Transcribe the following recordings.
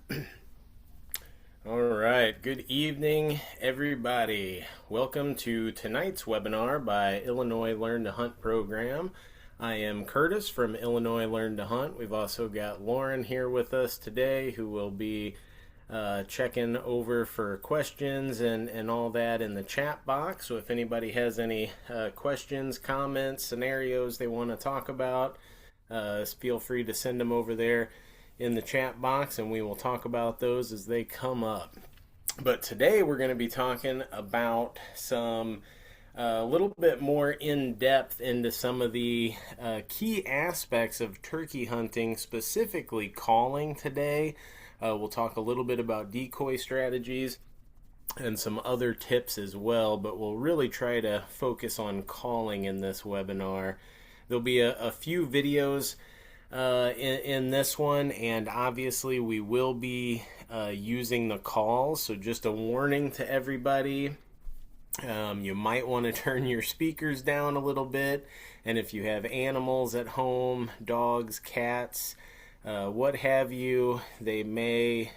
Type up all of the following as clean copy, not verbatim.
All right, good evening, everybody. Welcome to tonight's webinar by Illinois Learn to Hunt program. I am Curtis from Illinois Learn to Hunt. We've also got Lauren here with us today who will be checking over for questions and all that in the chat box. So if anybody has any questions, comments, scenarios they want to talk about, feel free to send them over there in the chat box and we will talk about those as they come up. But today we're going to be talking about some a little bit more in depth into some of the key aspects of turkey hunting, specifically calling today. We'll talk a little bit about decoy strategies and some other tips as well, but we'll really try to focus on calling in this webinar. There'll be a few videos in this one, and obviously we will be using the calls, so just a warning to everybody. You might want to turn your speakers down a little bit, and if you have animals at home, dogs, cats, what have you, they may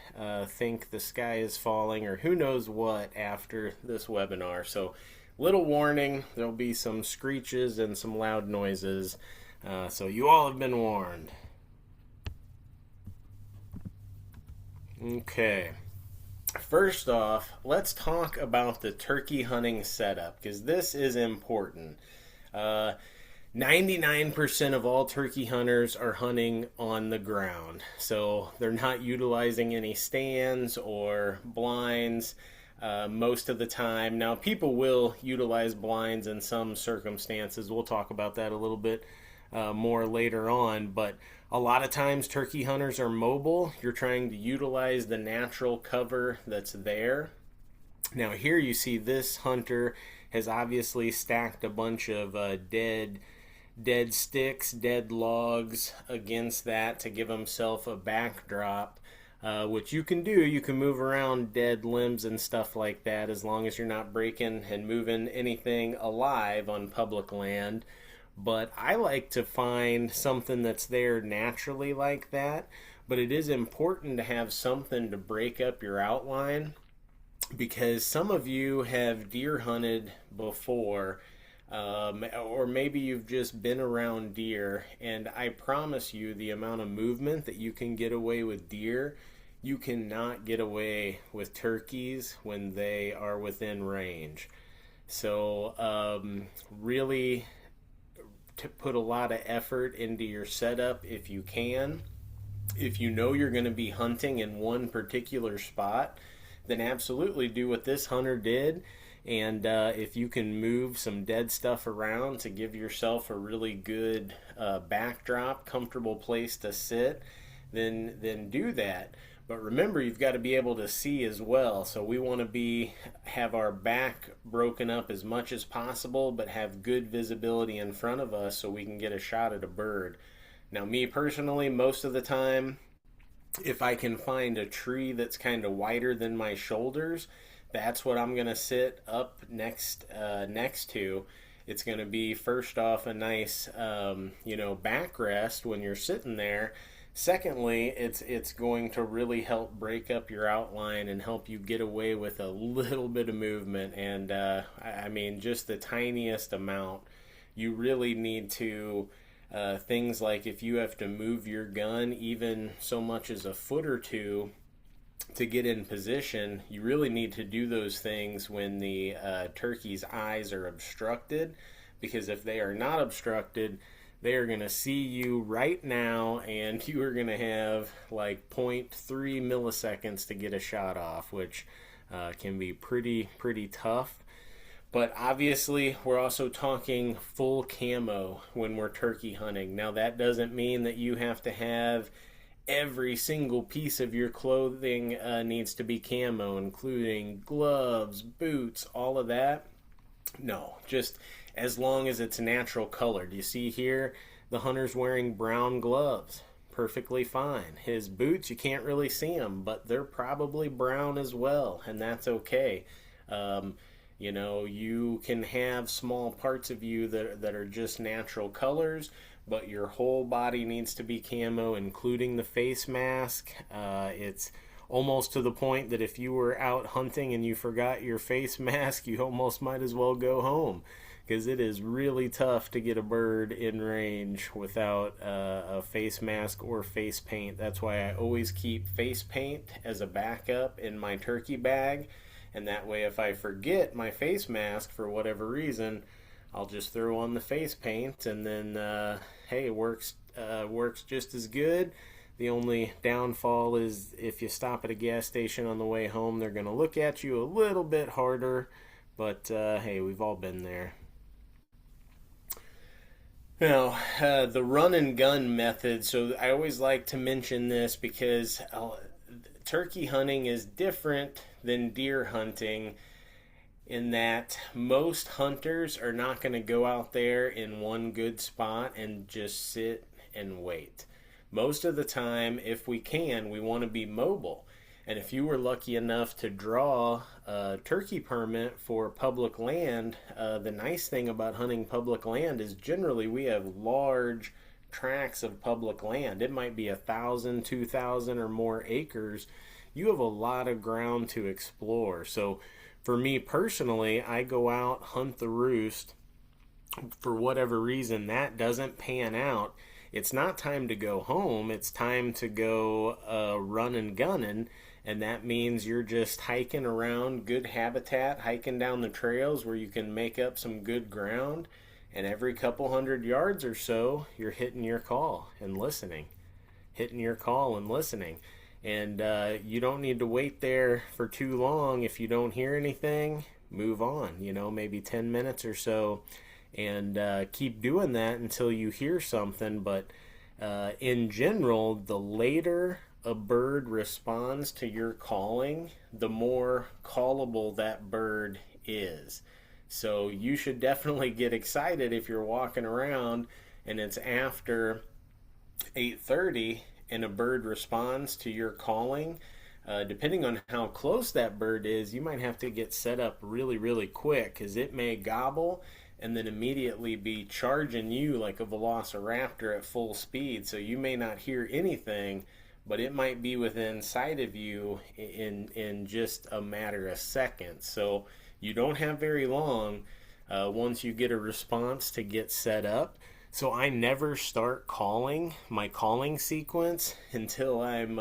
think the sky is falling or who knows what after this webinar. So little warning, there'll be some screeches and some loud noises. So you all have been warned. Okay. First off, let's talk about the turkey hunting setup because this is important. 99% of all turkey hunters are hunting on the ground. So they're not utilizing any stands or blinds most of the time. Now, people will utilize blinds in some circumstances. We'll talk about that a little bit more later on, but a lot of times turkey hunters are mobile. You're trying to utilize the natural cover that's there. Now here you see this hunter has obviously stacked a bunch of dead sticks, dead logs against that to give himself a backdrop, which you can do. You can move around dead limbs and stuff like that as long as you're not breaking and moving anything alive on public land. But I like to find something that's there naturally like that. But it is important to have something to break up your outline because some of you have deer hunted before, or maybe you've just been around deer, and I promise you the amount of movement that you can get away with deer, you cannot get away with turkeys when they are within range. So really to put a lot of effort into your setup if you can. If you know you're going to be hunting in one particular spot, then absolutely do what this hunter did. And if you can move some dead stuff around to give yourself a really good backdrop, comfortable place to sit, then do that. But remember, you've got to be able to see as well. So we want to have our back broken up as much as possible, but have good visibility in front of us so we can get a shot at a bird. Now, me personally, most of the time, if I can find a tree that's kind of wider than my shoulders, that's what I'm going to sit up next to. It's going to be, first off, a nice, backrest when you're sitting there. Secondly, it's going to really help break up your outline and help you get away with a little bit of movement. And I mean, just the tiniest amount. You really need to, things like if you have to move your gun even so much as a foot or two to get in position, you really need to do those things when the turkey's eyes are obstructed, because if they are not obstructed, they are going to see you right now, and you are going to have like 0.3 milliseconds to get a shot off, which can be pretty tough. But obviously, we're also talking full camo when we're turkey hunting. Now, that doesn't mean that you have to have every single piece of your clothing needs to be camo, including gloves, boots, all of that. No, just as long as it's natural colored. You see here, the hunter's wearing brown gloves. Perfectly fine. His boots, you can't really see them, but they're probably brown as well, and that's okay. You can have small parts of you that are just natural colors, but your whole body needs to be camo, including the face mask. It's almost to the point that if you were out hunting and you forgot your face mask, you almost might as well go home, because it is really tough to get a bird in range without a face mask or face paint. That's why I always keep face paint as a backup in my turkey bag, and that way if I forget my face mask for whatever reason, I'll just throw on the face paint, and then hey, it works just as good. The only downfall is if you stop at a gas station on the way home, they're going to look at you a little bit harder, but hey, we've all been there. Now, the run and gun method. So I always like to mention this because turkey hunting is different than deer hunting in that most hunters are not going to go out there in one good spot and just sit and wait. Most of the time, if we can, we want to be mobile. And if you were lucky enough to draw a turkey permit for public land, the nice thing about hunting public land is generally we have large tracts of public land. It might be 1,000, 2,000 or more acres. You have a lot of ground to explore. So for me personally, I go out, hunt the roost. For whatever reason that doesn't pan out, it's not time to go home. It's time to go run and gunning, and that means you're just hiking around good habitat, hiking down the trails where you can make up some good ground, and every couple hundred yards or so, you're hitting your call and listening. And you don't need to wait there for too long. If you don't hear anything, move on, maybe 10 minutes or so, and keep doing that until you hear something. But in general, the later a bird responds to your calling, the more callable that bird is. So you should definitely get excited if you're walking around and it's after 8:30 and a bird responds to your calling. Depending on how close that bird is, you might have to get set up really, really quick, because it may gobble and then immediately be charging you like a velociraptor at full speed. So you may not hear anything, but it might be within sight of you in just a matter of seconds. So you don't have very long once you get a response to get set up. So I never start calling my calling sequence until I'm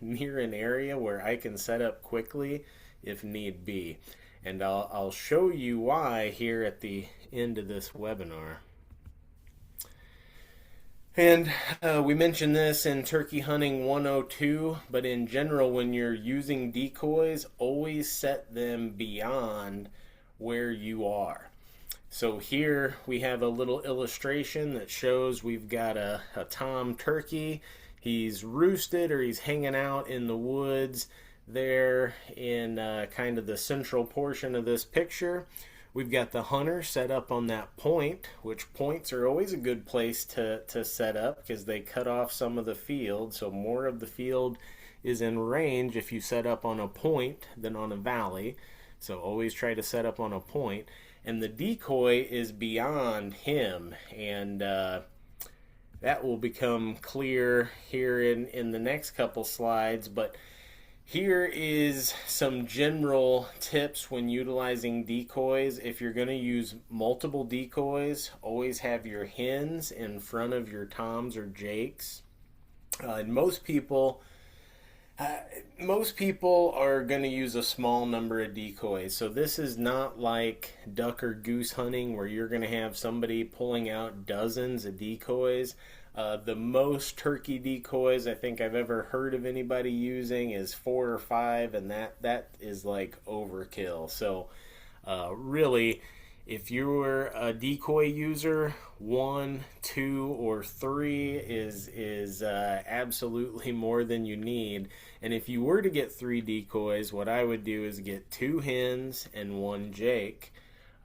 near an area where I can set up quickly if need be. And I'll show you why here at the end of this webinar. And we mentioned this in Turkey Hunting 102, but in general, when you're using decoys, always set them beyond where you are. So here we have a little illustration that shows we've got a tom turkey. He's roosted, or he's hanging out in the woods there in kind of the central portion of this picture. We've got the hunter set up on that point, which points are always a good place to set up because they cut off some of the field. So more of the field is in range if you set up on a point than on a valley. So always try to set up on a point. And the decoy is beyond him, and that will become clear here in the next couple slides. But here is some general tips when utilizing decoys. If you're going to use multiple decoys, always have your hens in front of your toms or jakes. And most people are going to use a small number of decoys. So this is not like duck or goose hunting where you're going to have somebody pulling out dozens of decoys. The most turkey decoys I think I've ever heard of anybody using is 4 or 5, and that is like overkill. So really, if you're a decoy user, 1, 2, or 3 is absolutely more than you need. And if you were to get 3 decoys, what I would do is get 2 hens and 1 jake.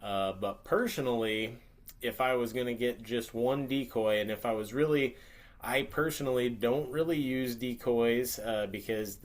But personally, if I was going to get just 1 decoy, and if I was really, I personally don't really use decoys because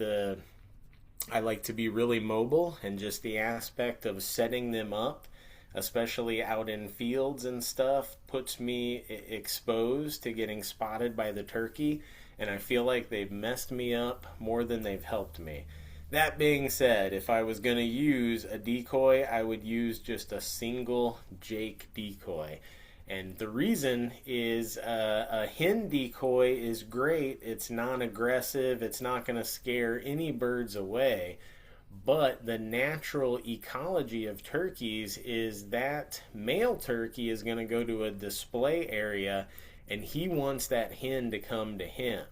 I like to be really mobile, and just the aspect of setting them up, especially out in fields and stuff, puts me exposed to getting spotted by the turkey, and I feel like they've messed me up more than they've helped me. That being said, if I was going to use a decoy, I would use just a single Jake decoy. And the reason is a hen decoy is great. It's non aggressive, it's not going to scare any birds away. But the natural ecology of turkeys is that male turkey is going to go to a display area and he wants that hen to come to him.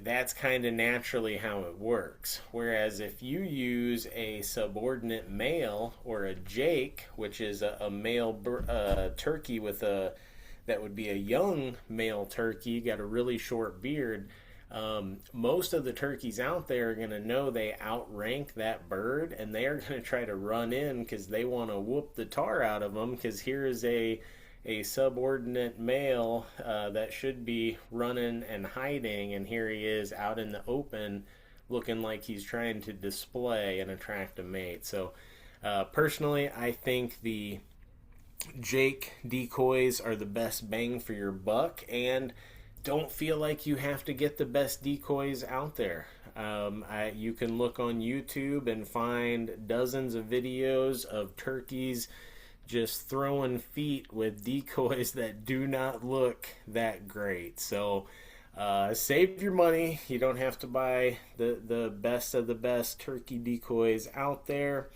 That's kind of naturally how it works. Whereas if you use a subordinate male or a jake, which is a male turkey with a that would be a young male turkey, got a really short beard. Most of the turkeys out there are going to know they outrank that bird, and they are going to try to run in because they want to whoop the tar out of them. Because here is a subordinate male that should be running and hiding, and here he is out in the open looking like he's trying to display and attract a mate. So personally, I think the Jake decoys are the best bang for your buck, and don't feel like you have to get the best decoys out there. You can look on YouTube and find dozens of videos of turkeys just throwing feet with decoys that do not look that great. So save your money. You don't have to buy the best of the best turkey decoys out there,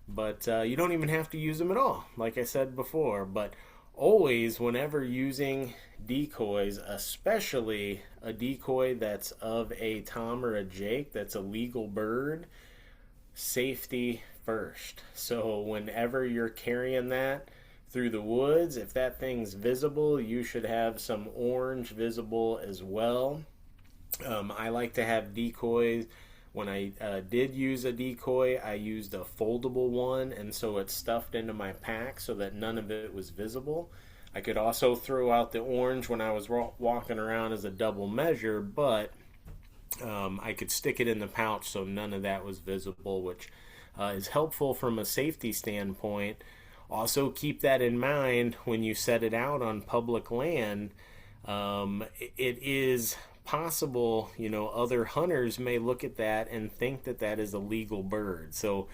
but you don't even have to use them at all, like I said before. But always, whenever using decoys, especially a decoy that's of a tom or a jake that's a legal bird, safety first. So whenever you're carrying that through the woods, if that thing's visible, you should have some orange visible as well. I like to have decoys. When I did use a decoy, I used a foldable one, and so it's stuffed into my pack so that none of it was visible. I could also throw out the orange when I was walking around as a double measure, but I could stick it in the pouch so none of that was visible, which is helpful from a safety standpoint. Also, keep that in mind when you set it out on public land. It is possible, other hunters may look at that and think that that is a legal bird. So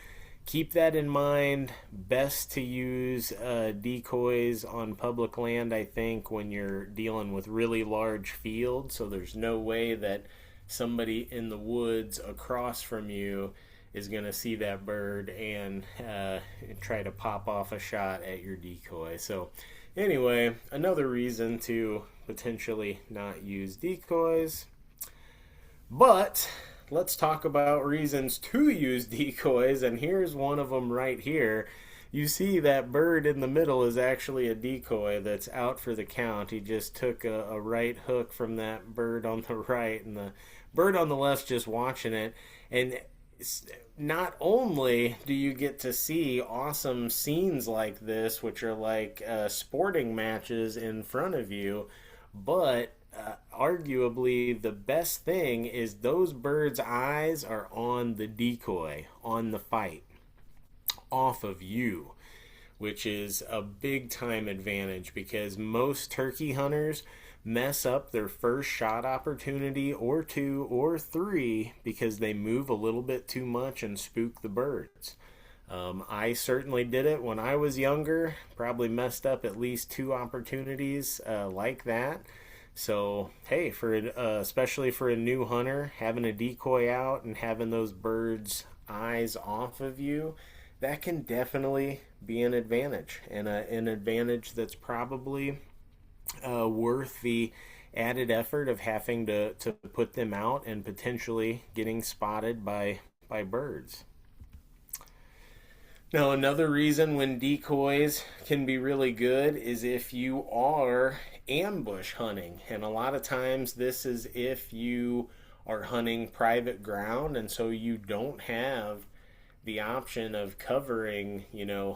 keep that in mind. Best to use decoys on public land, I think, when you're dealing with really large fields. So there's no way that somebody in the woods across from you is going to see that bird and try to pop off a shot at your decoy. So anyway, another reason to potentially not use decoys. But let's talk about reasons to use decoys, and here's one of them right here. You see that bird in the middle is actually a decoy that's out for the count. He just took a right hook from that bird on the right, and the bird on the left's just watching it. And not only do you get to see awesome scenes like this, which are like sporting matches in front of you, but arguably the best thing is those birds' eyes are on the decoy, on the fight, off of you, which is a big time advantage because most turkey hunters mess up their first shot opportunity or two or three because they move a little bit too much and spook the birds. I certainly did it when I was younger, probably messed up at least two opportunities like that. So hey, especially for a new hunter, having a decoy out and having those birds' eyes off of you, that can definitely be an advantage, and an advantage that's probably worth the added effort of having to put them out and potentially getting spotted by birds. Now, another reason when decoys can be really good is if you are ambush hunting. And a lot of times this is if you are hunting private ground and so you don't have the option of covering,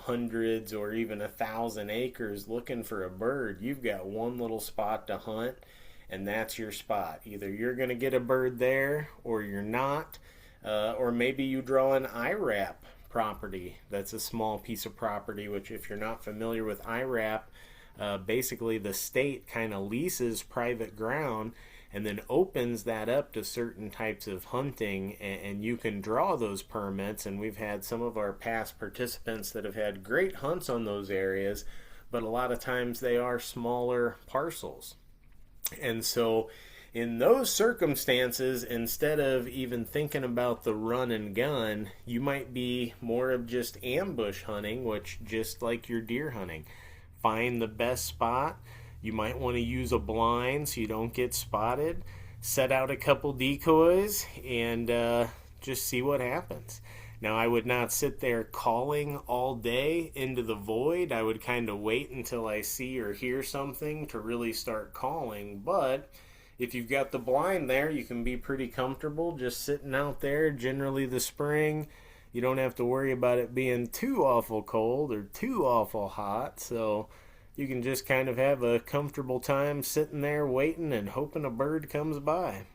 hundreds or even 1,000 acres looking for a bird. You've got one little spot to hunt, and that's your spot. Either you're going to get a bird there or you're not, or maybe you draw an IRAP property. That's a small piece of property, which if you're not familiar with IRAP, basically the state kind of leases private ground and then opens that up to certain types of hunting, and you can draw those permits. And we've had some of our past participants that have had great hunts on those areas, but a lot of times they are smaller parcels. And so in those circumstances, instead of even thinking about the run and gun, you might be more of just ambush hunting, which just like your deer hunting, find the best spot. You might want to use a blind so you don't get spotted, set out a couple decoys, and just see what happens. Now, I would not sit there calling all day into the void. I would kind of wait until I see or hear something to really start calling. But if you've got the blind there, you can be pretty comfortable just sitting out there. Generally, the spring, you don't have to worry about it being too awful cold or too awful hot. So you can just kind of have a comfortable time sitting there waiting and hoping a bird comes by.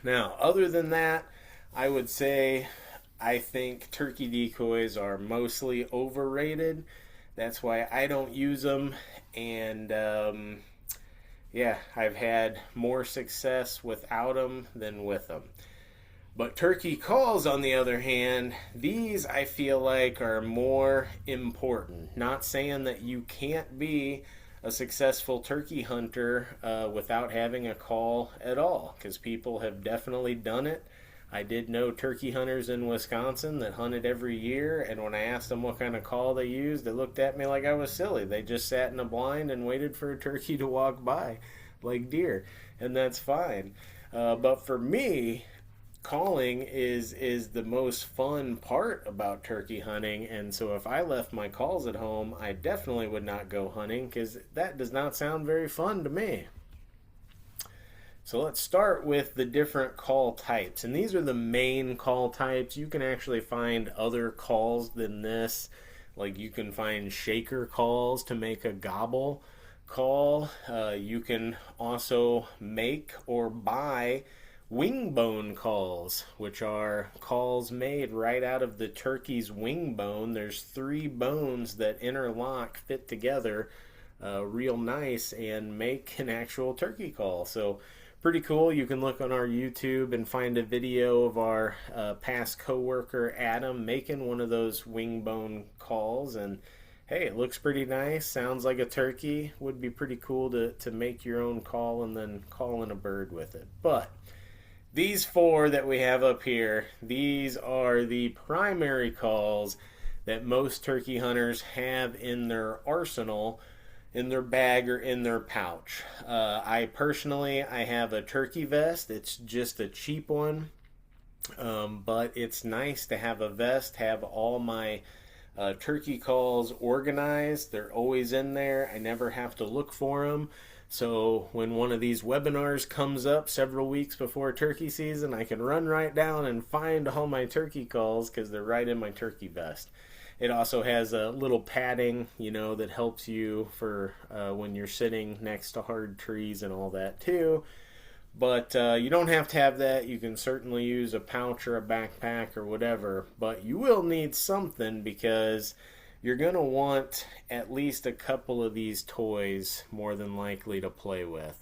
Now, other than that, I would say I think turkey decoys are mostly overrated. That's why I don't use them. And I've had more success without them than with them. But turkey calls, on the other hand, these I feel like are more important. Not saying that you can't be a successful turkey hunter without having a call at all, because people have definitely done it. I did know turkey hunters in Wisconsin that hunted every year, and when I asked them what kind of call they used, they looked at me like I was silly. They just sat in a blind and waited for a turkey to walk by, like deer, and that's fine. But for me, calling is the most fun part about turkey hunting, and so if I left my calls at home, I definitely would not go hunting, because that does not sound very fun to me. So let's start with the different call types. And these are the main call types. You can actually find other calls than this. Like you can find shaker calls to make a gobble call. You can also make or buy wing bone calls, which are calls made right out of the turkey's wing bone. There's 3 bones that interlock, fit together real nice, and make an actual turkey call. So pretty cool. You can look on our YouTube and find a video of our past coworker Adam making one of those wing bone calls, and hey, it looks pretty nice, sounds like a turkey. Would be pretty cool to make your own call and then call in a bird with it. But these 4 that we have up here, these are the primary calls that most turkey hunters have in their arsenal, in their bag or in their pouch. I have a turkey vest. It's just a cheap one, but it's nice to have a vest, have all my turkey calls organized. They're always in there. I never have to look for them. So when one of these webinars comes up several weeks before turkey season, I can run right down and find all my turkey calls because they're right in my turkey vest. It also has a little padding, that helps you for when you're sitting next to hard trees and all that too. But you don't have to have that. You can certainly use a pouch or a backpack or whatever. But you will need something because you're going to want at least a couple of these toys more than likely to play with.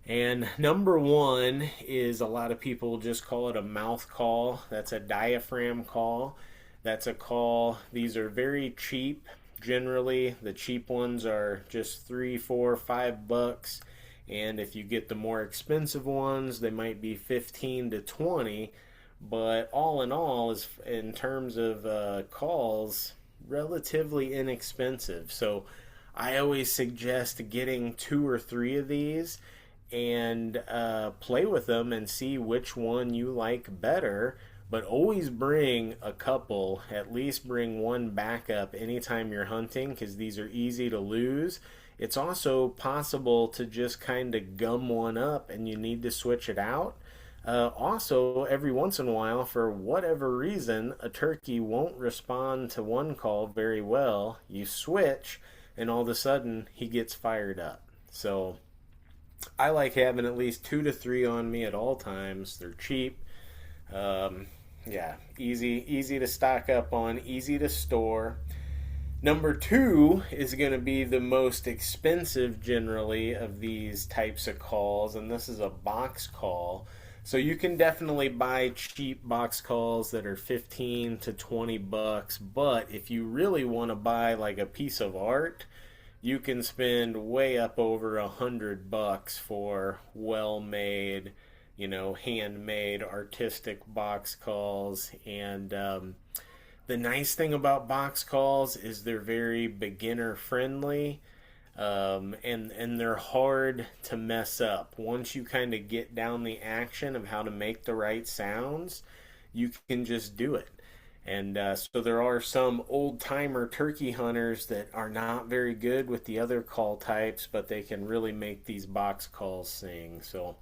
And number 1 is, a lot of people just call it a mouth call. That's a diaphragm call. That's a call. These are very cheap. Generally, the cheap ones are just $3, $4, $5. And if you get the more expensive ones, they might be 15 to 20. But all in all, is in terms of calls, relatively inexpensive. So I always suggest getting 2 or 3 of these and play with them and see which one you like better. But always bring a couple, at least bring one backup anytime you're hunting, because these are easy to lose. It's also possible to just kind of gum one up and you need to switch it out. Also, every once in a while, for whatever reason, a turkey won't respond to one call very well. You switch, and all of a sudden, he gets fired up. So I like having at least 2 to 3 on me at all times. They're cheap. Easy to stock up on, easy to store. Number two is going to be the most expensive generally of these types of calls, and this is a box call. So you can definitely buy cheap box calls that are 15 to 20 bucks, but if you really want to buy like a piece of art, you can spend way up over 100 bucks for well-made, handmade artistic box calls. And the nice thing about box calls is they're very beginner friendly, and they're hard to mess up. Once you kind of get down the action of how to make the right sounds, you can just do it. And so there are some old timer turkey hunters that are not very good with the other call types, but they can really make these box calls sing. So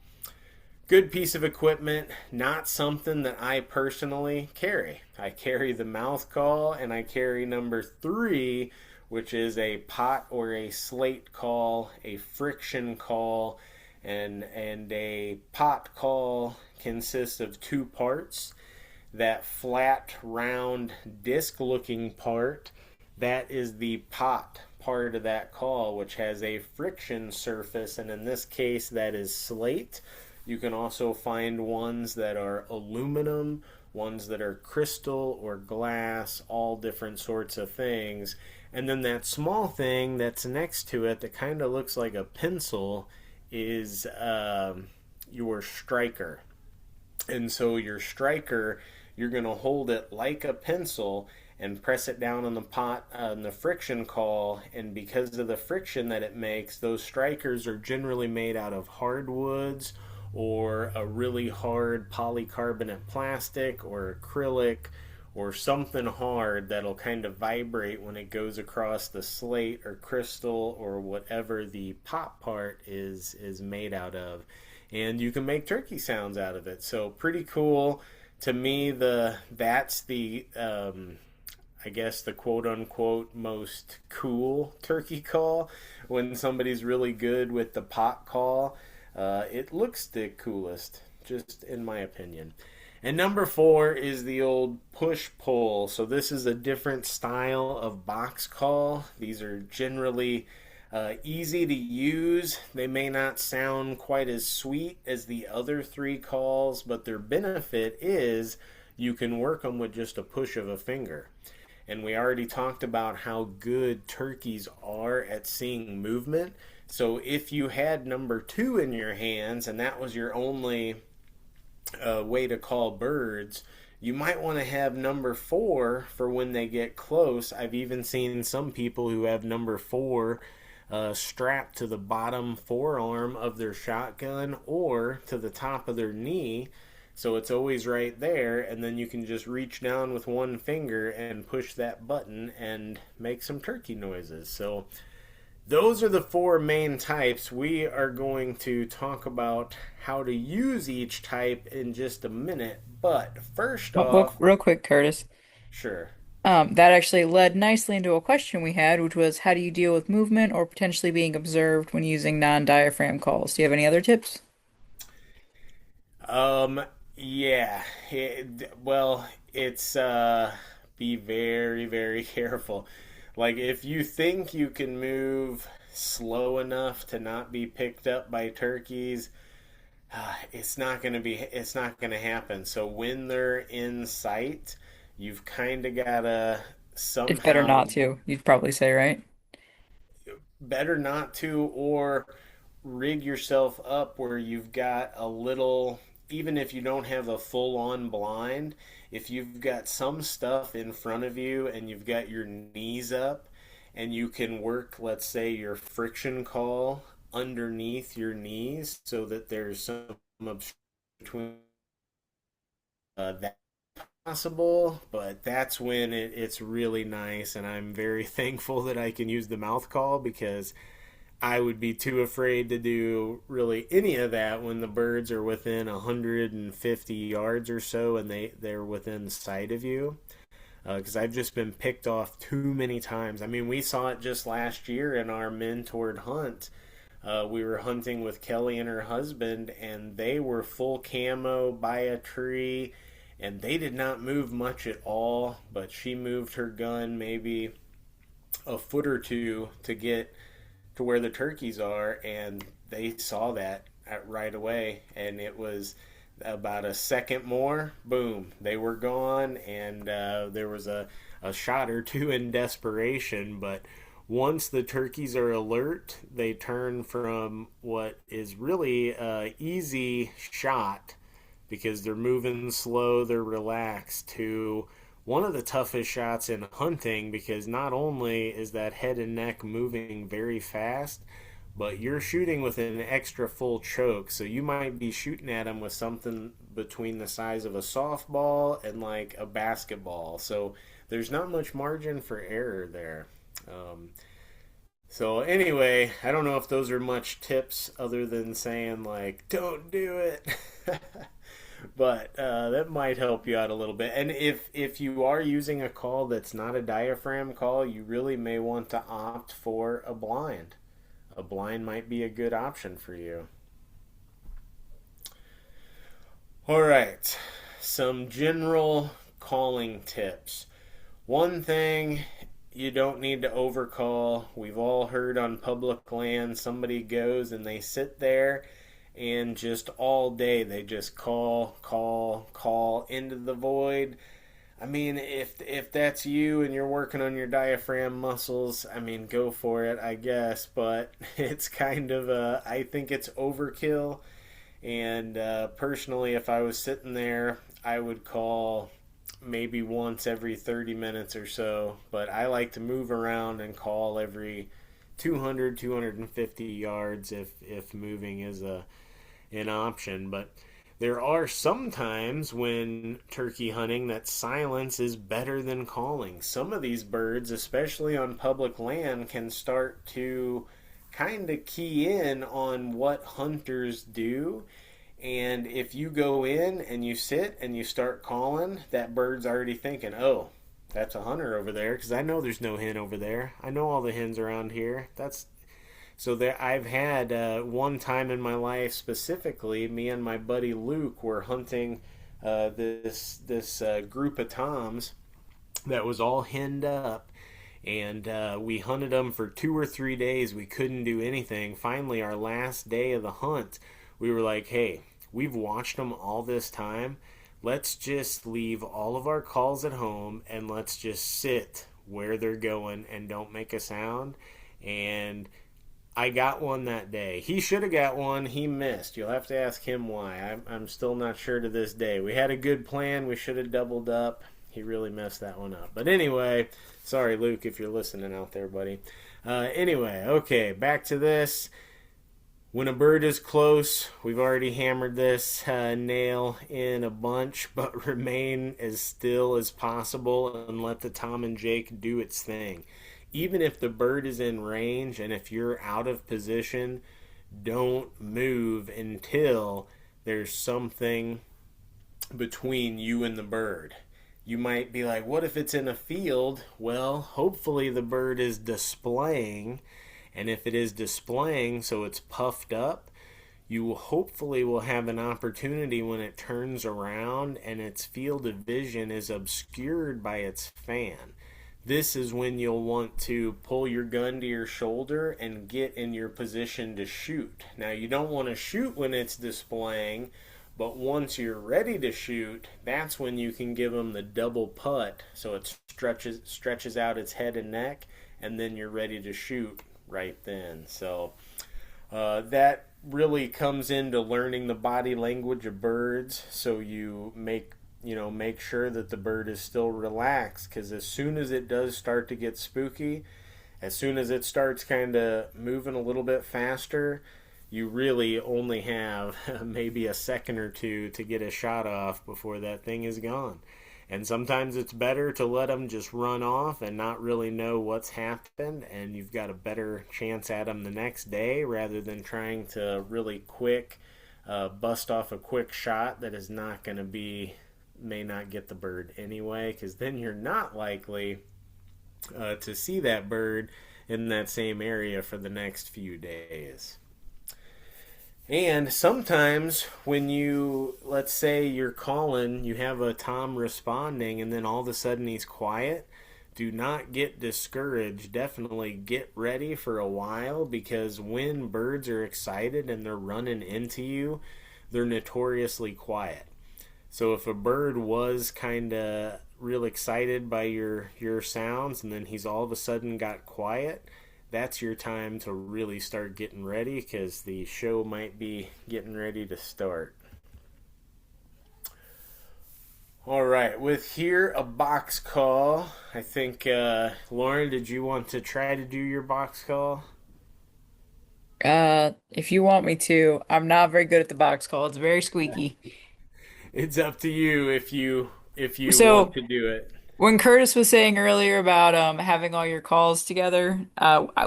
good piece of equipment, not something that I personally carry. I carry the mouth call, and I carry number three, which is a pot or a slate call, a friction call, and a pot call consists of two parts. That flat, round, disc looking part, that is the pot part of that call, which has a friction surface, and in this case, that is slate. You can also find ones that are aluminum, ones that are crystal or glass, all different sorts of things. And then that small thing that's next to it that kind of looks like a pencil is your striker. And so your striker, you're going to hold it like a pencil and press it down on the pot on the friction call. And because of the friction that it makes, those strikers are generally made out of hardwoods or a really hard polycarbonate plastic or acrylic or something hard that'll kind of vibrate when it goes across the slate or crystal or whatever the pot part is made out of. And you can make turkey sounds out of it. So pretty cool. To me, that's the I guess the quote unquote most cool turkey call. When somebody's really good with the pot call, it looks the coolest, just in my opinion. And number four is the old push pull. So this is a different style of box call. These are generally easy to use. They may not sound quite as sweet as the other three calls, but their benefit is you can work them with just a push of a finger. And we already talked about how good turkeys are at seeing movement. So if you had number two in your hands and that was your only way to call birds, you might want to have number four for when they get close. I've even seen some people who have number four strapped to the bottom forearm of their shotgun or to the top of their knee. So it's always right there, and then you can just reach down with one finger and push that button and make some turkey noises. So those are the four main types. We are going to talk about how to use each type in just a minute. But first Well, off, real quick, Curtis. sure. That actually led nicely into a question we had, which was how do you deal with movement or potentially being observed when using non-diaphragm calls? Do you have any other tips? Um, yeah. Well, it's be very, very careful. Like if you think you can move slow enough to not be picked up by turkeys, it's not going to happen. So when they're in sight, you've kind of got to It's better somehow, not to, you'd probably say, right? better not to, or rig yourself up where you've got a little, even if you don't have a full on blind, if you've got some stuff in front of you and you've got your knees up and you can work, let's say, your friction call underneath your knees so that there's some obstruction between that possible, but that's when it's really nice. And I'm very thankful that I can use the mouth call because I would be too afraid to do really any of that when the birds are within 150 yards or so and they're within sight of you. Because I've just been picked off too many times. I mean, we saw it just last year in our mentored hunt. We were hunting with Kelly and her husband, and they were full camo by a tree, and they did not move much at all. But she moved her gun maybe a foot or two to get to where the turkeys are, and they saw that right away, and it was about a second more, boom, they were gone, and there was a shot or two in desperation, but once the turkeys are alert, they turn from what is really a easy shot because they're moving slow, they're relaxed, to one of the toughest shots in hunting because not only is that head and neck moving very fast, but you're shooting with an extra full choke. So you might be shooting at them with something between the size of a softball and like a basketball. So there's not much margin for error there. Um, so anyway, I don't know if those are much tips other than saying like, don't do it. But that might help you out a little bit. And if you are using a call that's not a diaphragm call, you really may want to opt for a blind. A blind might be a good option for you. All right, some general calling tips. One thing, you don't need to overcall. We've all heard on public land somebody goes and they sit there and just all day they just call into the void. I mean, if that's you and you're working on your diaphragm muscles, I mean, go for it, I guess. But it's kind of I think it's overkill. And personally, if I was sitting there, I would call maybe once every 30 minutes or so. But I like to move around and call every 200, 250 yards if moving is an option. But there are some times when turkey hunting that silence is better than calling. Some of these birds, especially on public land, can start to kind of key in on what hunters do. And if you go in and you sit and you start calling, that bird's already thinking, oh, that's a hunter over there, because I know there's no hen over there. I know all the hens around here. That's so there. I've had one time in my life specifically, me and my buddy Luke were hunting this group of toms that was all henned up, and we hunted them for 2 or 3 days. We couldn't do anything. Finally, our last day of the hunt, we were like, "Hey, we've watched them all this time. Let's just leave all of our calls at home and let's just sit where they're going and don't make a sound." And I got one that day. He should have got one. He missed. You'll have to ask him why. I'm still not sure to this day. We had a good plan. We should have doubled up. He really messed that one up. But anyway, sorry, Luke, if you're listening out there, buddy. Anyway, okay, back to this. When a bird is close, we've already hammered this nail in a bunch, but remain as still as possible and let the Tom and Jake do its thing. Even if the bird is in range and if you're out of position, don't move until there's something between you and the bird. You might be like, what if it's in a field? Well, hopefully the bird is displaying, and if it is displaying so it's puffed up, you hopefully will have an opportunity when it turns around and its field of vision is obscured by its fan. This is when you'll want to pull your gun to your shoulder and get in your position to shoot. Now, you don't want to shoot when it's displaying, but once you're ready to shoot, that's when you can give them the double putt so it stretches out its head and neck, and then you're ready to shoot right then. So that really comes into learning the body language of birds, so you make sure that the bird is still relaxed, because as soon as it does start to get spooky, as soon as it starts kind of moving a little bit faster, you really only have maybe a second or two to get a shot off before that thing is gone. And sometimes it's better to let them just run off and not really know what's happened, and you've got a better chance at them the next day rather than trying to really quick bust off a quick shot that is not going to be, may not get the bird anyway, because then you're not likely to see that bird in that same area for the next few days. And sometimes when you, let's say you're calling, you have a tom responding, and then all of a sudden he's quiet, do not get discouraged. Definitely get ready for a while, because when birds are excited and they're running into you, they're notoriously quiet. So if a bird was kind of real excited by your sounds and then he's all of a sudden got quiet, that's your time to really start getting ready, because the show might be getting ready to start. All right, with here a box call. I think Lauren, did you want to try to do your box call? If you want me to, I'm not very good at the box call. It's very squeaky. It's up to you if you want So to do it. when Curtis was saying earlier about having all your calls together,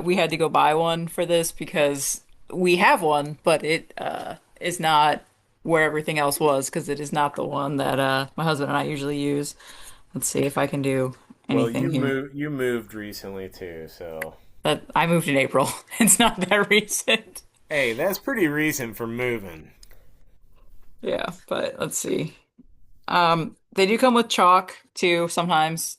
we had to go buy one for this because we have one, but it is not where everything else was because it is not the one that my husband and I usually use. Let's see if I can do Well, anything here. you moved recently too, so But I moved in April. It's not that recent. hey, that's pretty recent for moving. Yeah, but let's see. They do come with chalk too sometimes.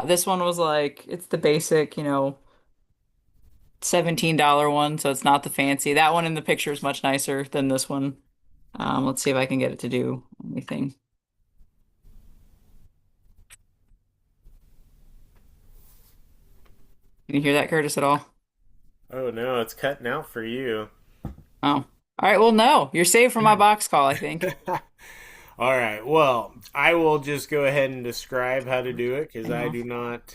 This one was like it's the basic, $17 one, so it's not the fancy. That one in the picture is much nicer than this one. Let's see if I can get it to do anything. Can you hear that, Curtis, at all? Oh no, it's cutting out for you. Oh. All right, well, no. You're saved from my box call, I think. All right. Well, I will just go ahead and describe how to do it, because Hang I on. do not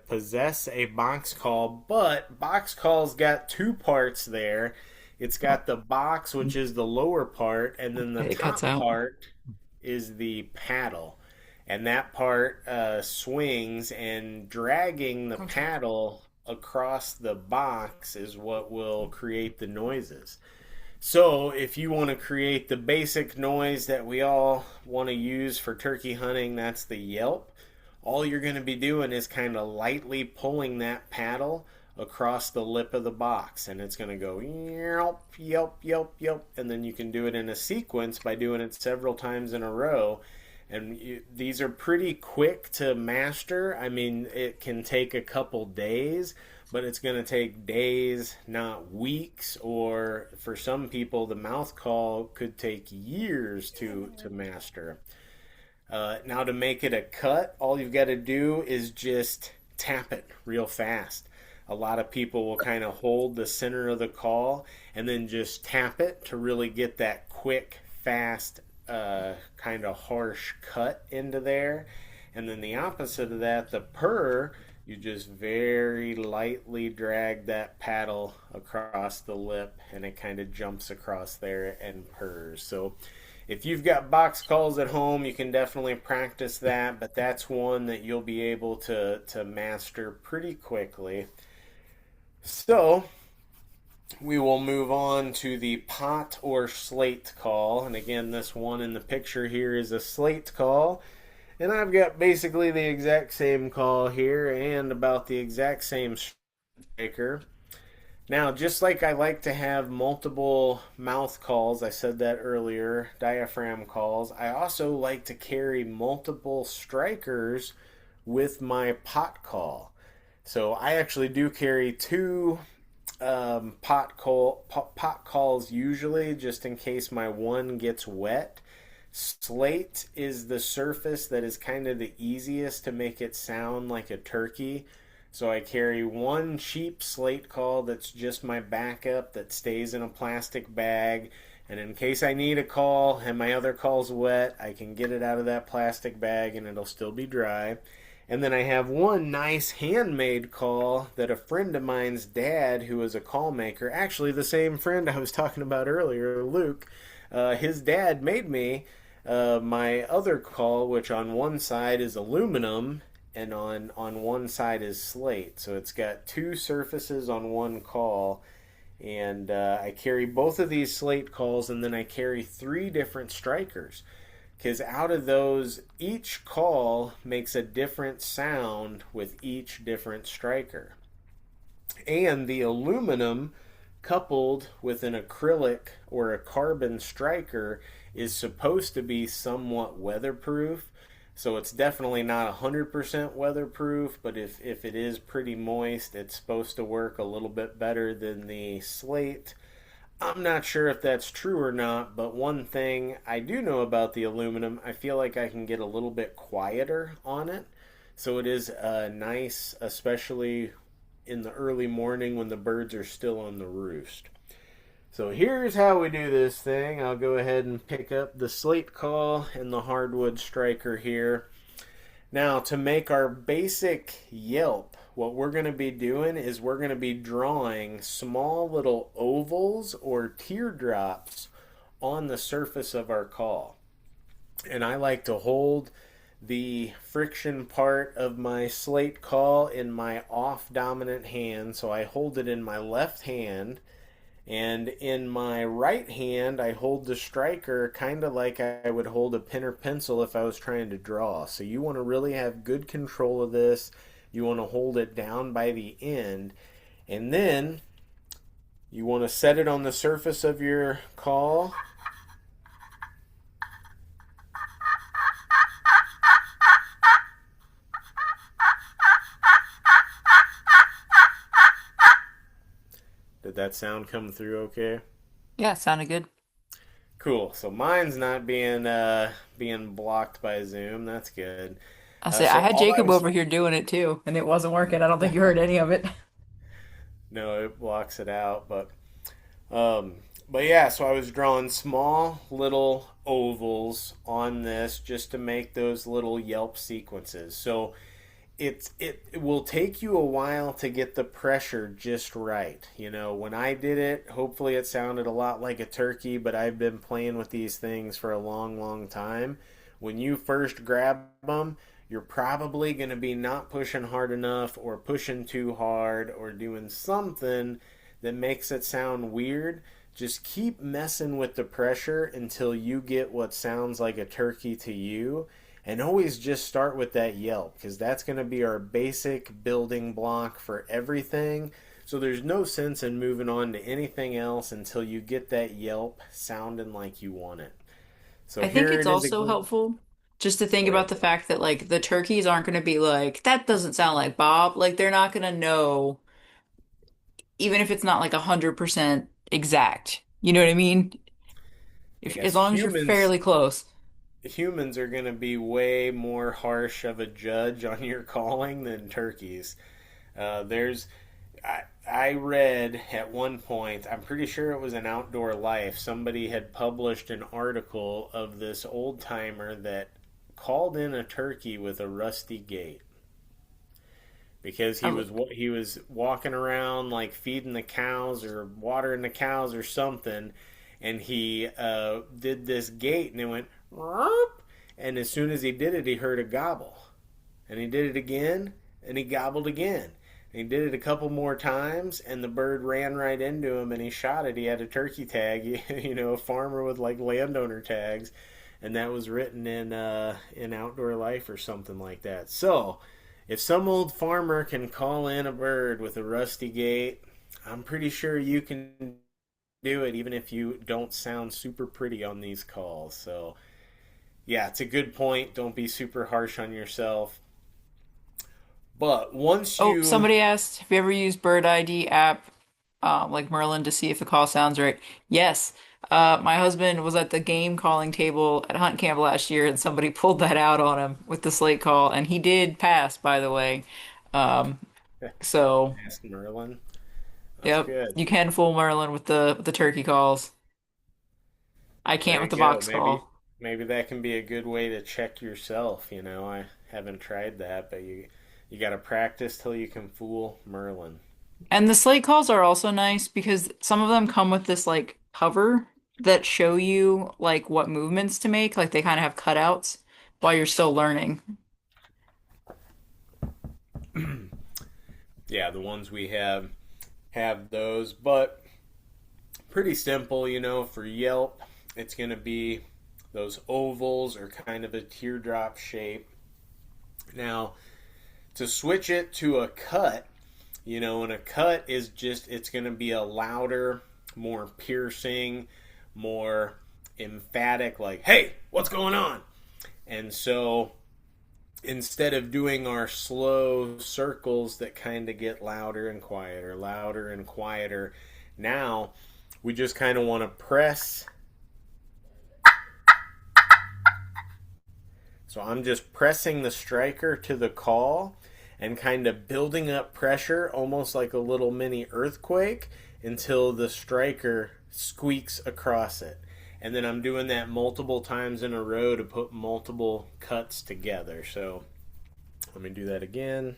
possess a box call. But box call's got two parts there. It's Oh, got the box, which is the lower part, and then the okay, it cuts top out. part is the paddle. And that part swings, and dragging the Okay. paddle across the box is what will create the noises. So, if you want to create the basic noise that we all want to use for turkey hunting, that's the yelp. All you're going to be doing is kind of lightly pulling that paddle across the lip of the box, and it's going to go yelp, yelp, yelp, yelp, and then you can do it in a sequence by doing it several times in a row. And these are pretty quick to master. I mean, it can take a couple days, but it's going to take days, not weeks. Or for some people, the mouth call could take years to master. Now, to make it a cut, all you've got to do is just tap it real fast. A lot of people will kind of hold the center of the call and then just tap it to really get that quick, fast, kind of harsh cut into there. And then the opposite of that, the purr, you just very lightly drag that paddle across the lip and it kind of jumps across there and purrs. So if you've got box calls at home, you can definitely practice that, but that's one that you'll be able to master pretty quickly. So we will move on to the pot or slate call. And again, this one in the picture here is a slate call. And I've got basically the exact same call here and about the exact same striker. Now, just like I like to have multiple mouth calls, I said that earlier, diaphragm calls, I also like to carry multiple strikers with my pot call. So I actually do carry two pot calls usually, just in case my one gets wet. Slate is the surface that is kind of the easiest to make it sound like a turkey. So I carry one cheap slate call that's just my backup that stays in a plastic bag. And in case I need a call and my other call's wet, I can get it out of that plastic bag and it'll still be dry. And then I have one nice handmade call that a friend of mine's dad, who is a call maker, actually the same friend I was talking about earlier, Luke, his dad made me my other call, which on one side is aluminum and on one side is slate. So it's got two surfaces on one call. And I carry both of these slate calls, and then I carry three different strikers, because out of those, each call makes a different sound with each different striker. And the aluminum coupled with an acrylic or a carbon striker is supposed to be somewhat weatherproof. So it's definitely not 100% weatherproof, but if it is pretty moist, it's supposed to work a little bit better than the slate. I'm not sure if that's true or not, but one thing I do know about the aluminum, I feel like I can get a little bit quieter on it. So it is nice, especially in the early morning when the birds are still on the roost. So here's how we do this thing. I'll go ahead and pick up the slate call and the hardwood striker here. Now, to make our basic yelp, what we're going to be doing is we're going to be drawing small little ovals or teardrops on the surface of our call. And I like to hold the friction part of my slate call in my off dominant hand. So I hold it in my left hand, and in my right hand, I hold the striker kind of like I would hold a pen or pencil if I was trying to draw. So you want to really have good control of this. You want to hold it down by the end. And then you want to set it on the surface of your call. Did that sound come through okay? Yeah, sounded good. Cool. So mine's not being blocked by Zoom. That's good. I say I So had all I Jacob was over here doing it too, and it wasn't working. I don't think you heard any of it. no, it blocks it out, um, but yeah. So I was drawing small little ovals on this just to make those little Yelp sequences. So it will take you a while to get the pressure just right. You know, when I did it, hopefully it sounded a lot like a turkey, but I've been playing with these things for a long, long time. When you first grab them, you're probably going to be not pushing hard enough or pushing too hard or doing something that makes it sound weird. Just keep messing with the pressure until you get what sounds like a turkey to you, and always just start with that yelp because that's going to be our basic building block for everything. So there's no sense in moving on to anything else until you get that yelp sounding like you want it. So I think here it's it is also again. helpful just to think Go about ahead. the fact that like the turkeys aren't going to be like, that doesn't sound like Bob. Like they're not going to know, even if it's not like 100% exact. You know what I mean? If Yes, as long as you're fairly close. humans are going to be way more harsh of a judge on your calling than turkeys. There's I read at one point, I'm pretty sure it was an Outdoor Life, somebody had published an article of this old timer that called in a turkey with a rusty gate because I, he was walking around like feeding the cows or watering the cows or something, and he did this gate and it went "Rrrp," and as soon as he did it, he heard a gobble, and he did it again, and he gobbled again. And he did it a couple more times, and the bird ran right into him, and he shot it. He had a turkey tag, you know, a farmer with like landowner tags, and that was written in Outdoor Life or something like that. So, if some old farmer can call in a bird with a rusty gate, I'm pretty sure you can do it, even if you don't sound super pretty on these calls. So, yeah, it's a good point. Don't be super harsh on yourself. But once oh, you somebody asked, have you ever used Bird ID app, like Merlin to see if the call sounds right? Yes. My husband was at the game calling table at hunt camp last year, and somebody pulled that out on him with the slate call, and he did pass, by the way. Um, so, ask Merlin, that's yep, good. you can fool Merlin with the turkey calls. I can't There with you the go. box call. Maybe that can be a good way to check yourself. You know, I haven't tried that, but you got to practice till you can fool Merlin. And the slate calls are also nice because some of them come with this like cover that show you like what movements to make. Like they kind of have cutouts while you're still learning. Yeah, the ones we have those, but pretty simple. You know, for Yelp, it's going to be those ovals or kind of a teardrop shape. Now, to switch it to a cut, you know, and a cut is just, it's going to be a louder, more piercing, more emphatic, like, hey, what's going on? And so instead of doing our slow circles that kind of get louder and quieter, now we just kind of want to press. So I'm just pressing the striker to the call and kind of building up pressure almost like a little mini earthquake until the striker squeaks across it. And then I'm doing that multiple times in a row to put multiple cuts together. So let me do that again.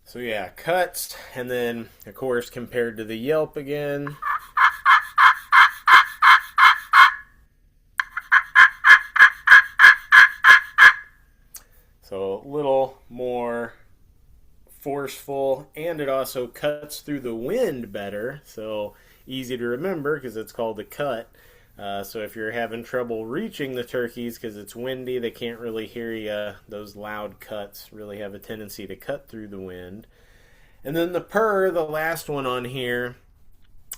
So yeah, cuts, and then of course compared to the yelp again. So a little more forceful, and it also cuts through the wind better. So easy to remember because it's called a cut. So if you're having trouble reaching the turkeys because it's windy, they can't really hear you. Those loud cuts really have a tendency to cut through the wind. And then the purr, the last one on here,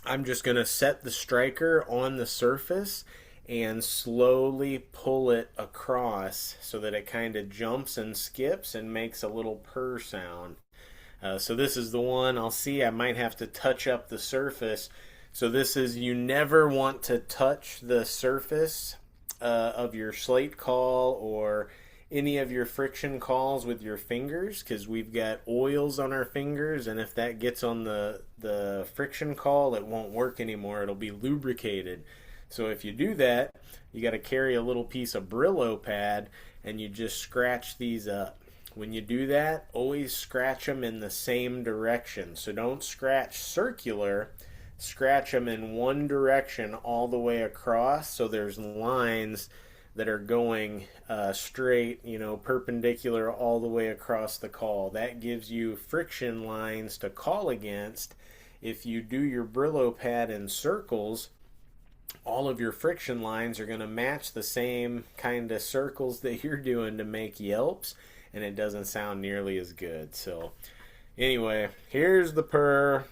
I'm just going to set the striker on the surface and slowly pull it across so that it kind of jumps and skips and makes a little purr sound. So this is the one. I'll see. I might have to touch up the surface. So this is, you never want to touch the surface of your slate call or any of your friction calls with your fingers, because we've got oils on our fingers, and if that gets on the friction call, it won't work anymore. It'll be lubricated. So if you do that, you got to carry a little piece of Brillo pad and you just scratch these up. When you do that, always scratch them in the same direction. So don't scratch circular, scratch them in one direction all the way across, so there's lines that are going straight, perpendicular all the way across the call. That gives you friction lines to call against. If you do your Brillo pad in circles, all of your friction lines are going to match the same kind of circles that you're doing to make yelps, and it doesn't sound nearly as good. So anyway, here's the purr.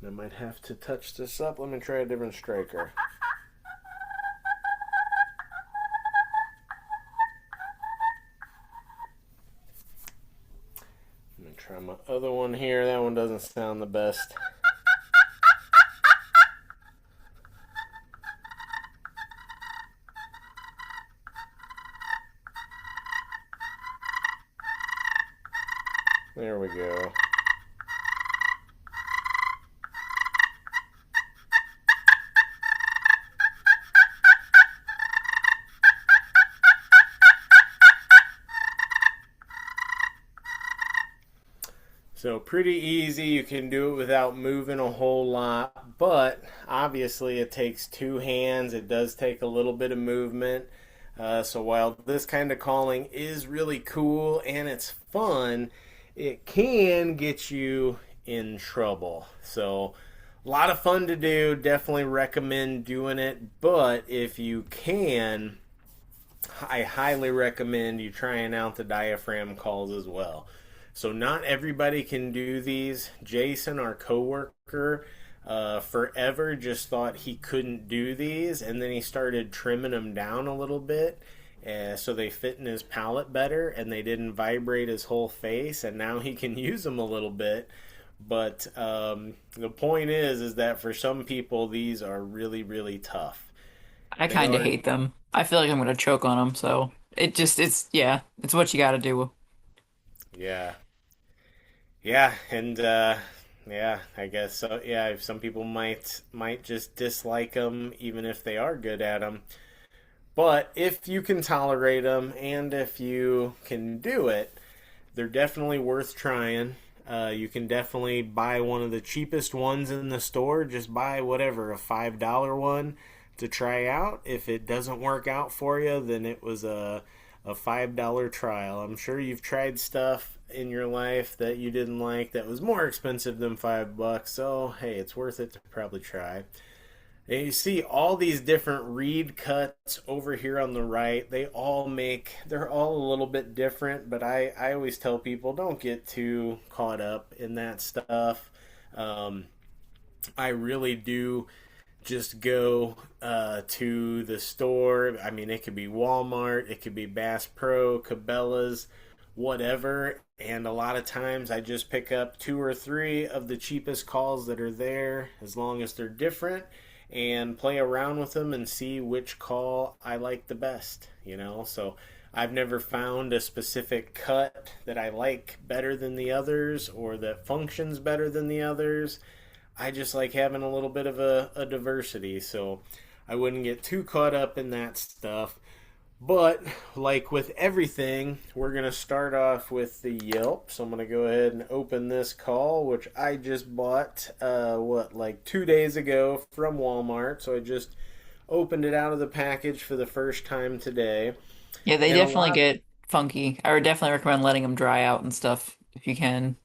I might have to touch this up. Let me try a different striker. I'm going to try my other one here. That one doesn't sound the best. There we go. So pretty easy. You can do it without moving a whole lot, but obviously it takes two hands. It does take a little bit of movement. So while this kind of calling is really cool and it's fun, it can get you in trouble. So a lot of fun to do. Definitely recommend doing it, but if you can, I highly recommend you trying out the diaphragm calls as well. So not everybody can do these. Jason, our coworker, forever just thought he couldn't do these, and then he started trimming them down a little bit, so they fit in his palate better, and they didn't vibrate his whole face, and now he can use them a little bit. But the point is that for some people, these are really, really tough. I They kind of are, hate them. I feel like I'm gonna choke on them, so yeah, it's what you gotta do. yeah. Yeah, and yeah, I guess so. Yeah, some people might just dislike them, even if they are good at them. But if you can tolerate them, and if you can do it, they're definitely worth trying. You can definitely buy one of the cheapest ones in the store. Just buy whatever, a $5 one to try out. If it doesn't work out for you, then it was a $5 trial. I'm sure you've tried stuff in your life that you didn't like that was more expensive than $5. So hey, it's worth it to probably try. And you see all these different reed cuts over here on the right. They're all a little bit different, but I always tell people don't get too caught up in that stuff. Um, I really do just go to the store. I mean, it could be Walmart, it could be Bass Pro, Cabela's, whatever. And a lot of times I just pick up two or three of the cheapest calls that are there, as long as they're different, and play around with them and see which call I like the best, you know? So I've never found a specific cut that I like better than the others or that functions better than the others. I just like having a little bit of a diversity, so I wouldn't get too caught up in that stuff. But like with everything, we're gonna start off with the Yelp. So I'm gonna go ahead and open this call, which I just bought like 2 days ago from Walmart. So I just opened it out of the package for the first time today, Yeah, they and a definitely lot. get funky. I would definitely recommend letting them dry out and stuff if you can.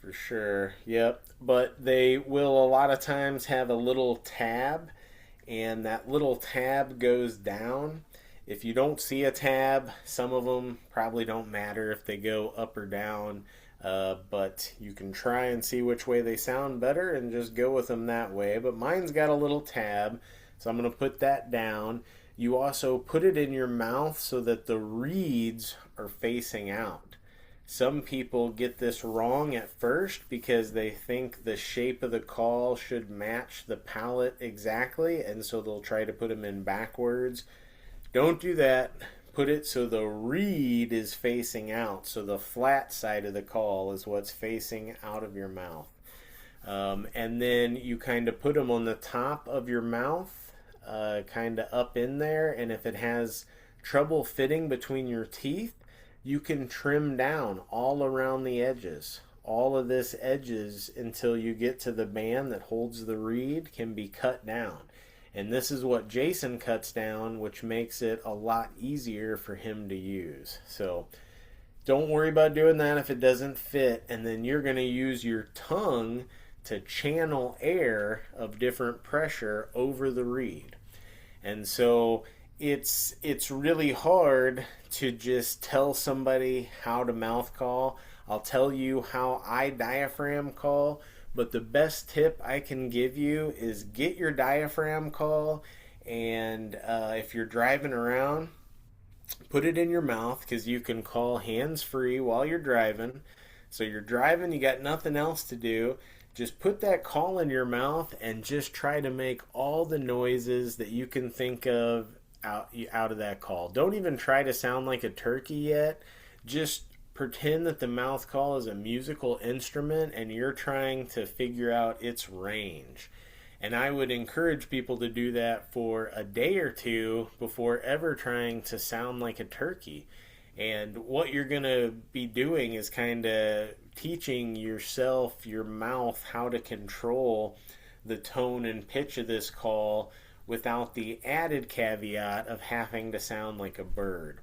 For sure. Yep. But they will a lot of times have a little tab, and that little tab goes down. If you don't see a tab, some of them probably don't matter if they go up or down, but you can try and see which way they sound better and just go with them that way. But mine's got a little tab, so I'm going to put that down. You also put it in your mouth so that the reeds are facing out. Some people get this wrong at first because they think the shape of the call should match the palate exactly, and so they'll try to put them in backwards. Don't do that. Put it so the reed is facing out, so the flat side of the call is what's facing out of your mouth. And then you kind of put them on the top of your mouth, kind of up in there, and if it has trouble fitting between your teeth, you can trim down all around the edges. All of this edges until you get to the band that holds the reed can be cut down. And this is what Jason cuts down, which makes it a lot easier for him to use. So don't worry about doing that if it doesn't fit. And then you're going to use your tongue to channel air of different pressure over the reed. And so it's really hard to just tell somebody how to mouth call. I'll tell you how I diaphragm call, but the best tip I can give you is get your diaphragm call, and if you're driving around, put it in your mouth because you can call hands free while you're driving. So you're driving, you got nothing else to do. Just put that call in your mouth and just try to make all the noises that you can think of out of that call. Don't even try to sound like a turkey yet. Just pretend that the mouth call is a musical instrument and you're trying to figure out its range. And I would encourage people to do that for a day or two before ever trying to sound like a turkey. And what you're going to be doing is kind of teaching yourself, your mouth, how to control the tone and pitch of this call without the added caveat of having to sound like a bird.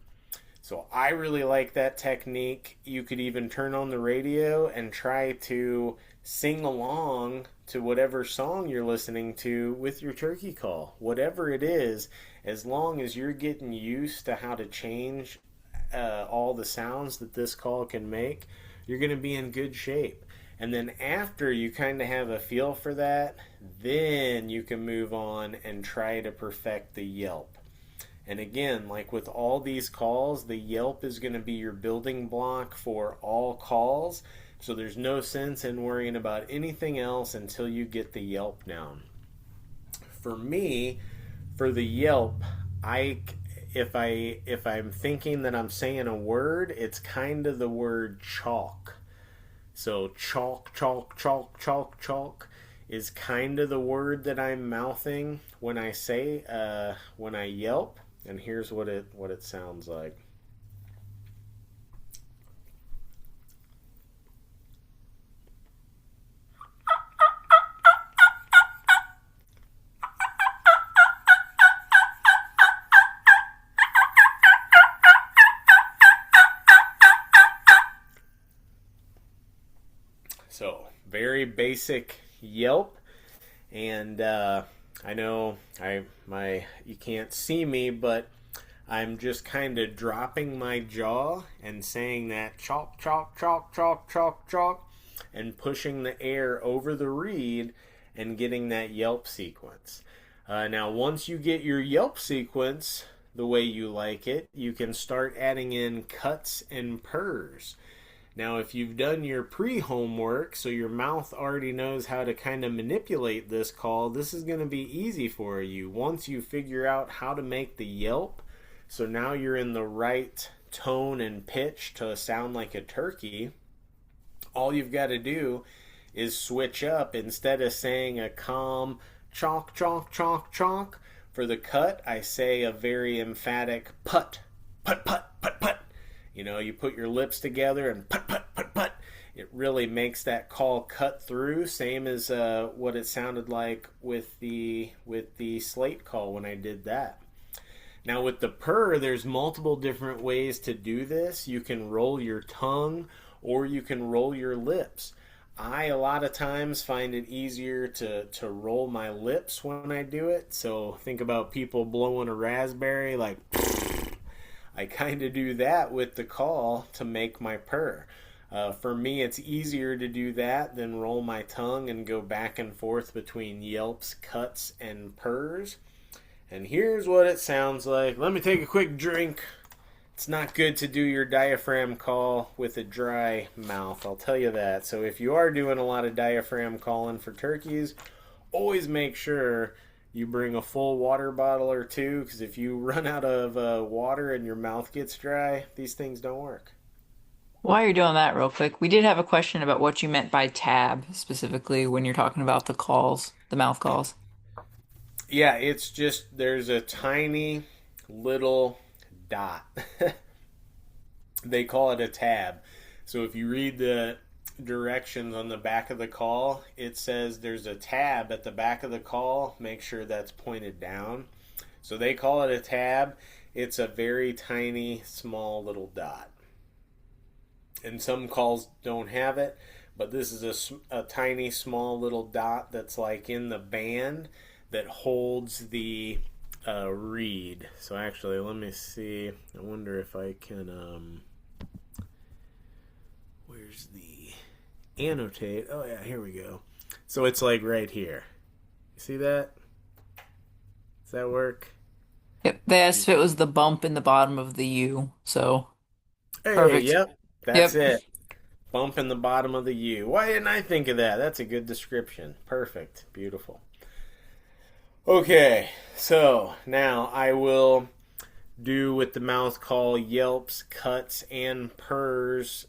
So I really like that technique. You could even turn on the radio and try to sing along to whatever song you're listening to with your turkey call. Whatever it is, as long as you're getting used to how to change all the sounds that this call can make, you're going to be in good shape. And then after you kind of have a feel for that, then you can move on and try to perfect the yelp. And again, like with all these calls, the yelp is going to be your building block for all calls. So there's no sense in worrying about anything else until you get the yelp down. For me, for the yelp, I if I'm thinking that I'm saying a word, it's kind of the word chalk. So chalk, chalk, chalk, chalk, chalk is kind of the word that I'm mouthing when I say when I yelp. And here's what it sounds like. So very basic yelp. And I know you can't see me, but I'm just kind of dropping my jaw and saying that chalk, chalk, chalk, chalk, chalk, chalk, and pushing the air over the reed and getting that yelp sequence. Now, once you get your yelp sequence the way you like it, you can start adding in cuts and purrs. Now, if you've done your pre-homework, so your mouth already knows how to kind of manipulate this call, this is going to be easy for you. Once you figure out how to make the yelp, so now you're in the right tone and pitch to sound like a turkey, all you've got to do is switch up. Instead of saying a calm chalk, chalk, chalk, chalk, for the cut, I say a very emphatic put, put, put, put, put. You know, you put your lips together and put, put, put, put. It really makes that call cut through, same as what it sounded like with the slate call when I did that. Now with the purr, there's multiple different ways to do this. You can roll your tongue or you can roll your lips. I, a lot of times, find it easier to roll my lips when I do it. So think about people blowing a raspberry, like I kind of do that with the call to make my purr. For me, it's easier to do that than roll my tongue and go back and forth between yelps, cuts, and purrs. And here's what it sounds like. Let me take a quick drink. It's not good to do your diaphragm call with a dry mouth, I'll tell you that. So if you are doing a lot of diaphragm calling for turkeys, always make sure you bring a full water bottle or two, because if you run out of water and your mouth gets dry, these things don't work. While you're doing that real quick, we did have a question about what you meant by tab specifically when you're talking about the calls, the mouth calls. Yeah, it's just there's a tiny little dot. They call it a tab. So if you read the directions on the back of the call, it says there's a tab at the back of the call. Make sure that's pointed down. So they call it a tab. It's a very tiny, small little dot. And some calls don't have it, but this is a tiny, small little dot that's like in the band that holds the reed. So actually, let me see. I wonder if I can. Where's the annotate? Oh yeah, here we go. So it's like right here. You see that? Does that work? Yep. They asked if it was the bump in the bottom of the U, so Hey, perfect. yep, that's Yep. it. Bump in the bottom of the U. Why didn't I think of that? That's a good description. Perfect. Beautiful. Okay, so now I will do with the mouth call yelps, cuts, and purrs,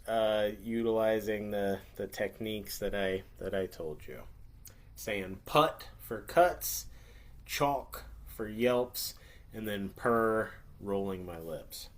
utilizing the techniques that I told you. Saying put for cuts, chalk for yelps, and then purr, rolling my lips.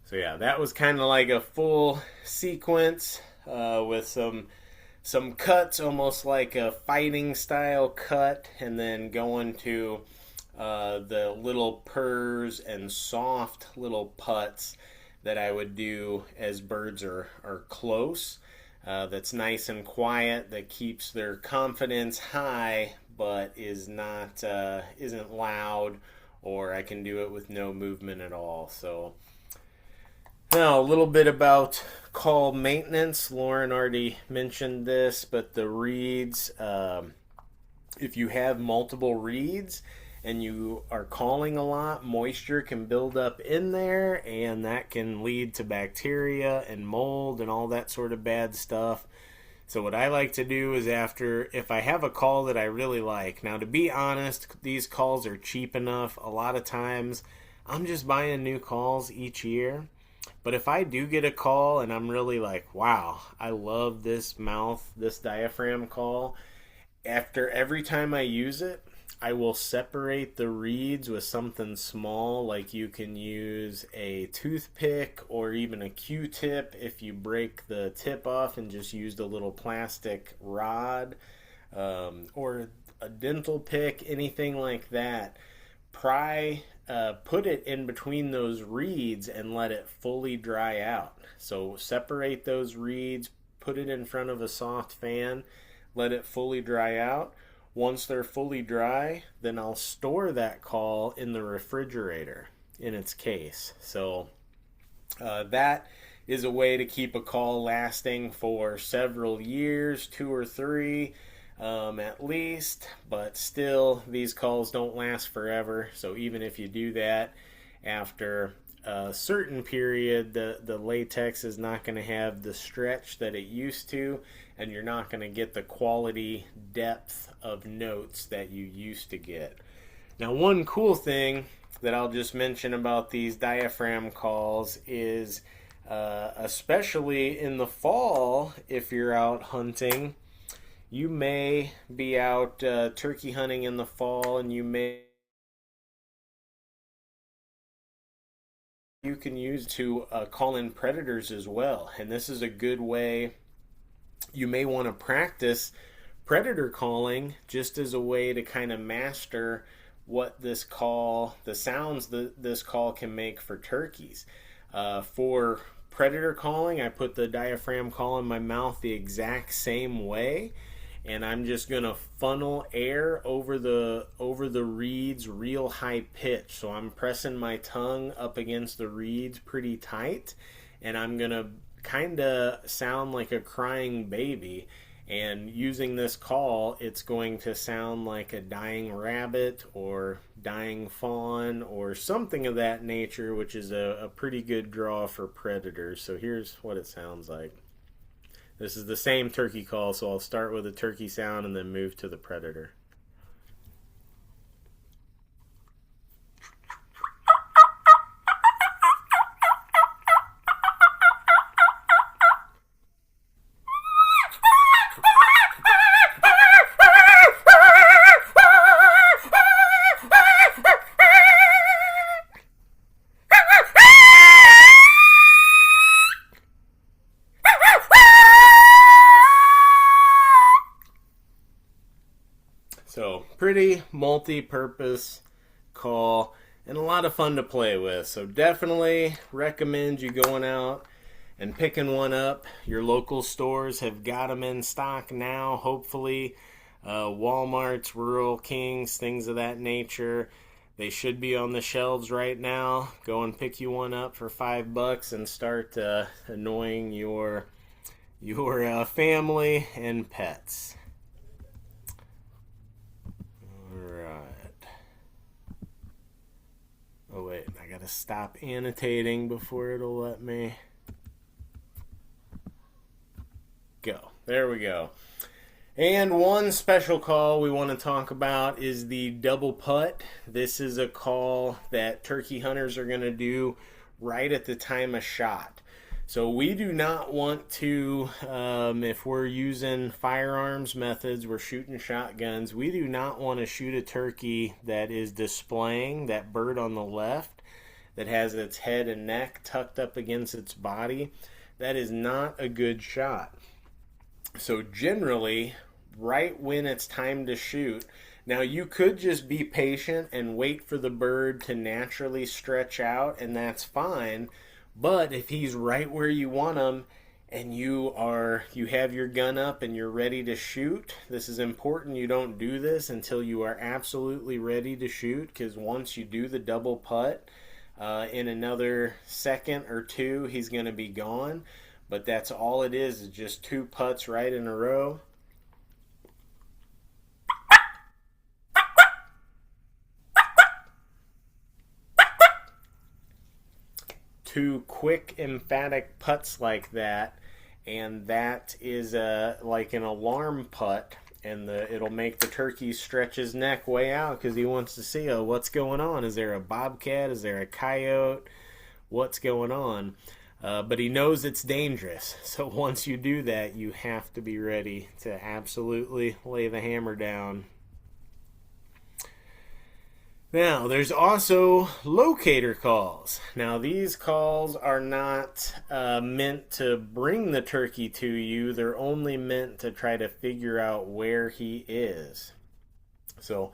So yeah, that was kind of like a full sequence with some cuts, almost like a fighting style cut, and then going to the little purrs and soft little putts that I would do as birds are close. That's nice and quiet, that keeps their confidence high, but isn't loud, or I can do it with no movement at all. So now, a little bit about call maintenance. Lauren already mentioned this, but the reeds, if you have multiple reeds and you are calling a lot, moisture can build up in there, and that can lead to bacteria and mold and all that sort of bad stuff. So what I like to do is if I have a call that I really like. Now to be honest, these calls are cheap enough. A lot of times I'm just buying new calls each year. But if I do get a call and I'm really like, wow, I love this mouth, this diaphragm call, after every time I use it, I will separate the reeds with something small, like you can use a toothpick or even a Q-tip if you break the tip off and just used a little plastic rod, or a dental pick, anything like that. Put it in between those reeds and let it fully dry out. So separate those reeds, put it in front of a soft fan, let it fully dry out. Once they're fully dry, then I'll store that call in the refrigerator in its case. So that is a way to keep a call lasting for several years, 2 or 3 at least. But still, these calls don't last forever. So even if you do that, after a certain period, the latex is not going to have the stretch that it used to, and you're not going to get the quality depth of notes that you used to get. Now, one cool thing that I'll just mention about these diaphragm calls is, especially in the fall, if you're out hunting, you may be out turkey hunting in the fall, and you can use to call in predators as well. And this is a good way. You may want to practice predator calling just as a way to kind of master what the sounds that this call can make for turkeys. For predator calling, I put the diaphragm call in my mouth the exact same way, and I'm just gonna funnel air over the reeds real high pitch. So I'm pressing my tongue up against the reeds pretty tight, and I'm gonna kind of sound like a crying baby. And using this call, it's going to sound like a dying rabbit or dying fawn or something of that nature, which is a pretty good draw for predators. So here's what it sounds like. This is the same turkey call, so I'll start with a turkey sound and then move to the predator. So, pretty multi-purpose call and a lot of fun to play with. So, definitely recommend you going out and picking one up. Your local stores have got them in stock now, hopefully. Walmart's, Rural Kings, things of that nature. They should be on the shelves right now. Go and pick you one up for $5 and start annoying your family and pets. Alright. Oh wait, I gotta stop annotating before it'll let me go. There we go. And one special call we want to talk about is the double putt. This is a call that turkey hunters are going to do right at the time of shot. So we do not want to, if we're using firearms methods, we're shooting shotguns, we do not want to shoot a turkey that is displaying that bird on the left that has its head and neck tucked up against its body. That is not a good shot. So generally, right when it's time to shoot, now you could just be patient and wait for the bird to naturally stretch out, and that's fine. But if he's right where you want him and you have your gun up and you're ready to shoot, this is important. You don't do this until you are absolutely ready to shoot, because once you do the double putt, in another second or two, he's going to be gone. But that's all it is just 2 putts right in a row. Two quick, emphatic putts like that, and that is like an alarm putt, and it'll make the turkey stretch his neck way out because he wants to see, oh, what's going on? Is there a bobcat? Is there a coyote? What's going on? But he knows it's dangerous. So once you do that, you have to be ready to absolutely lay the hammer down. Now, there's also locator calls. Now, these calls are not meant to bring the turkey to you, they're only meant to try to figure out where he is. So,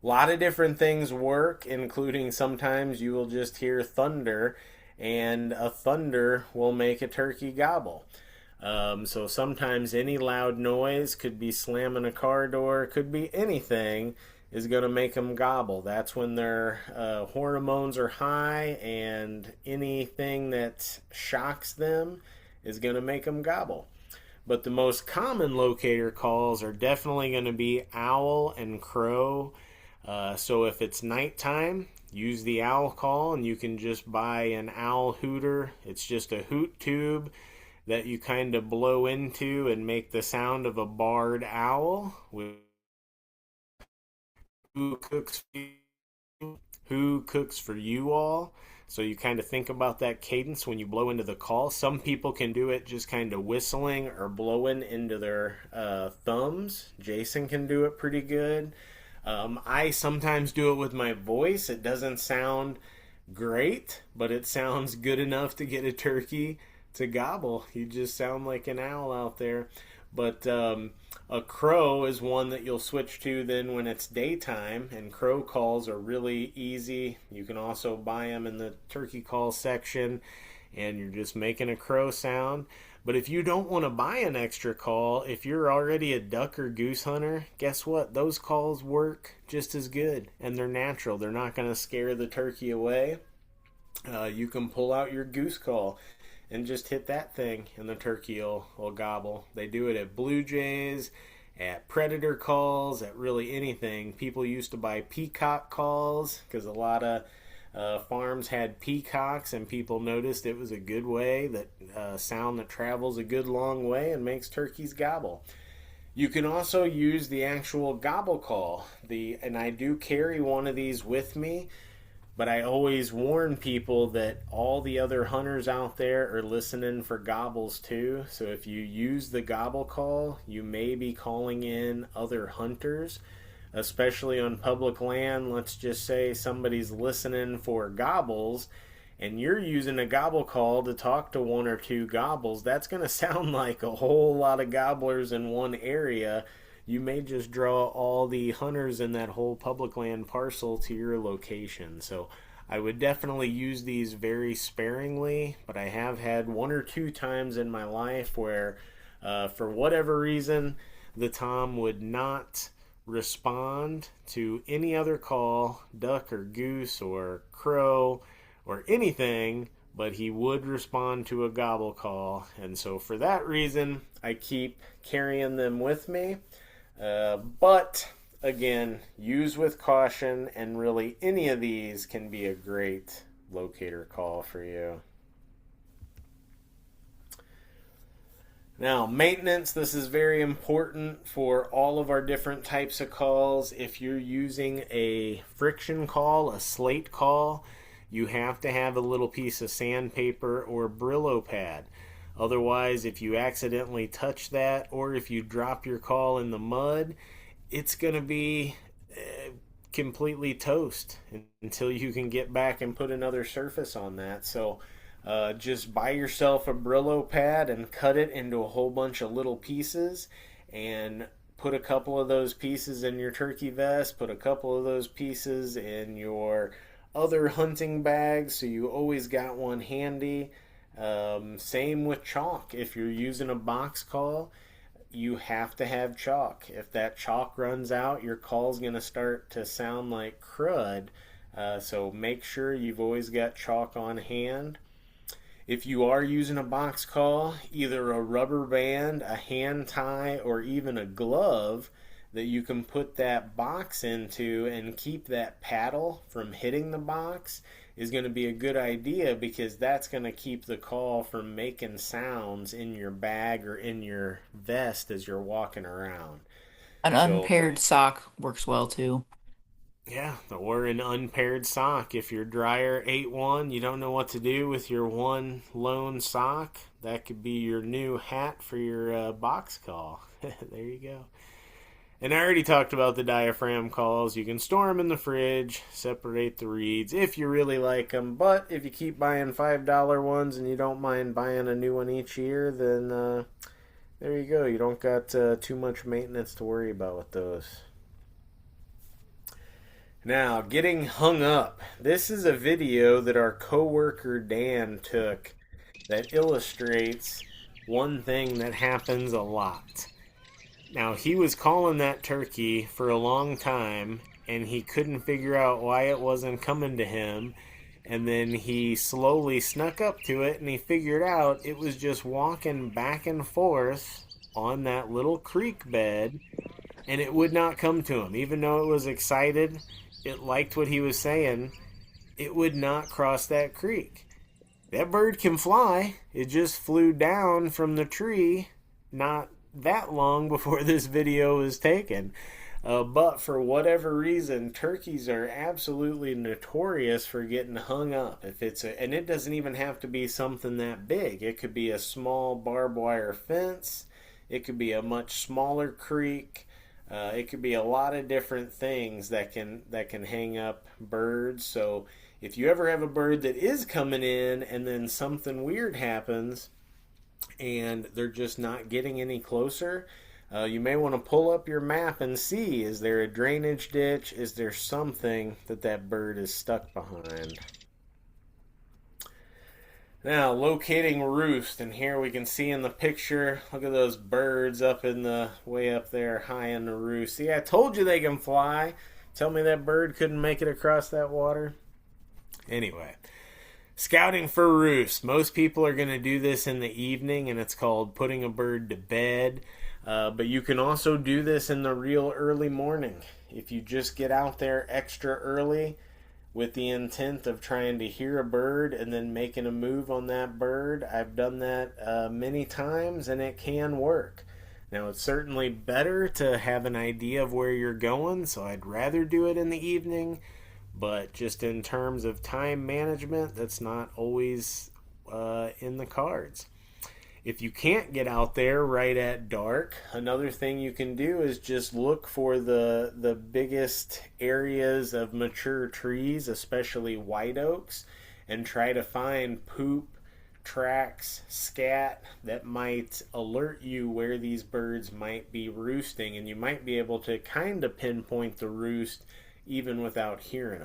a lot of different things work, including sometimes you will just hear thunder, and a thunder will make a turkey gobble. So sometimes any loud noise, could be slamming a car door, could be anything, is going to make them gobble. That's when their hormones are high, and anything that shocks them is going to make them gobble. But the most common locator calls are definitely going to be owl and crow. So if it's nighttime, use the owl call, and you can just buy an owl hooter. It's just a hoot tube that you kind of blow into and make the sound of a barred owl. Who cooks for you? Who cooks for you all? So you kind of think about that cadence when you blow into the call. Some people can do it just kind of whistling or blowing into their thumbs. Jason can do it pretty good. I sometimes do it with my voice. It doesn't sound great, but it sounds good enough to get a turkey to gobble. You just sound like an owl out there. But a crow is one that you'll switch to then when it's daytime, and crow calls are really easy. You can also buy them in the turkey call section, and you're just making a crow sound. But if you don't want to buy an extra call, if you're already a duck or goose hunter, guess what? Those calls work just as good, and they're natural. They're not going to scare the turkey away. You can pull out your goose call and just hit that thing, and the turkey will gobble. They do it at blue jays, at predator calls, at really anything. People used to buy peacock calls because a lot of farms had peacocks, and people noticed it was a good way, that sound that travels a good long way and makes turkeys gobble. You can also use the actual gobble call. And I do carry one of these with me, but I always warn people that all the other hunters out there are listening for gobbles too. So if you use the gobble call, you may be calling in other hunters, especially on public land. Let's just say somebody's listening for gobbles, and you're using a gobble call to talk to one or two gobbles. That's going to sound like a whole lot of gobblers in one area. You may just draw all the hunters in that whole public land parcel to your location. So I would definitely use these very sparingly, but I have had one or two times in my life where, for whatever reason, the tom would not respond to any other call, duck or goose or crow or anything, but he would respond to a gobble call. And so for that reason, I keep carrying them with me. But again, use with caution, and really any of these can be a great locator call for you. Now, maintenance, this is very important for all of our different types of calls. If you're using a friction call, a slate call, you have to have a little piece of sandpaper or Brillo pad. Otherwise, if you accidentally touch that, or if you drop your call in the mud, it's going to be completely toast until you can get back and put another surface on that. So just buy yourself a Brillo pad and cut it into a whole bunch of little pieces, and put a couple of those pieces in your turkey vest, put a couple of those pieces in your other hunting bags, so you always got one handy. Same with chalk. If you're using a box call, you have to have chalk. If that chalk runs out, your call's going to start to sound like crud. So make sure you've always got chalk on hand. If you are using a box call, either a rubber band, a hand tie, or even a glove that you can put that box into and keep that paddle from hitting the box is going to be a good idea, because that's going to keep the call from making sounds in your bag or in your vest as you're walking around. An So, unpaired sock works well too. yeah, or an unpaired sock. If your dryer ate one, you don't know what to do with your one lone sock, that could be your new hat for your box call. There you go. And I already talked about the diaphragm calls. You can store them in the fridge, separate the reeds if you really like them. But if you keep buying $5 ones and you don't mind buying a new one each year, then there you go. You don't got too much maintenance to worry about with those. Now, getting hung up. This is a video that our coworker Dan took that illustrates one thing that happens a lot. Now, he was calling that turkey for a long time, and he couldn't figure out why it wasn't coming to him. And then he slowly snuck up to it, and he figured out it was just walking back and forth on that little creek bed, and it would not come to him. Even though it was excited, it liked what he was saying, it would not cross that creek. That bird can fly. It just flew down from the tree not that long before this video was taken. But for whatever reason, turkeys are absolutely notorious for getting hung up. If it's and it doesn't even have to be something that big. It could be a small barbed wire fence. It could be a much smaller creek. It could be a lot of different things that can hang up birds. So if you ever have a bird that is coming in and then something weird happens and they're just not getting any closer, you may want to pull up your map and see, is there a drainage ditch? Is there something that bird is stuck behind? Now, locating roost, and here we can see in the picture, look at those birds up in the, way up there, high in the roost. See, I told you they can fly. Tell me that bird couldn't make it across that water? Anyway, scouting for roost. Most people are going to do this in the evening, and it's called putting a bird to bed. But you can also do this in the real early morning. If you just get out there extra early with the intent of trying to hear a bird and then making a move on that bird, I've done that many times, and it can work. Now, it's certainly better to have an idea of where you're going, so I'd rather do it in the evening. But just in terms of time management, that's not always in the cards. If you can't get out there right at dark, another thing you can do is just look for the biggest areas of mature trees, especially white oaks, and try to find poop, tracks, scat that might alert you where these birds might be roosting, and you might be able to kind of pinpoint the roost even without hearing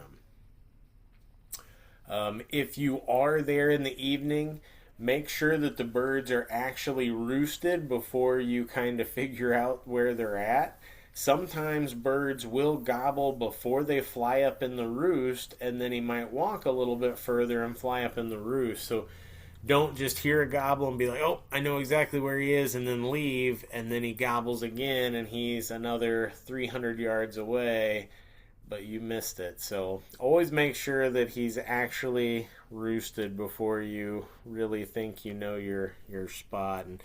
them. If you are there in the evening, make sure that the birds are actually roosted before you kind of figure out where they're at. Sometimes birds will gobble before they fly up in the roost, and then he might walk a little bit further and fly up in the roost. So don't just hear a gobble and be like, oh, I know exactly where he is, and then leave, and then he gobbles again and he's another 300 yards away, but you missed it. So always make sure that he's actually roosted before you really think you know your spot. And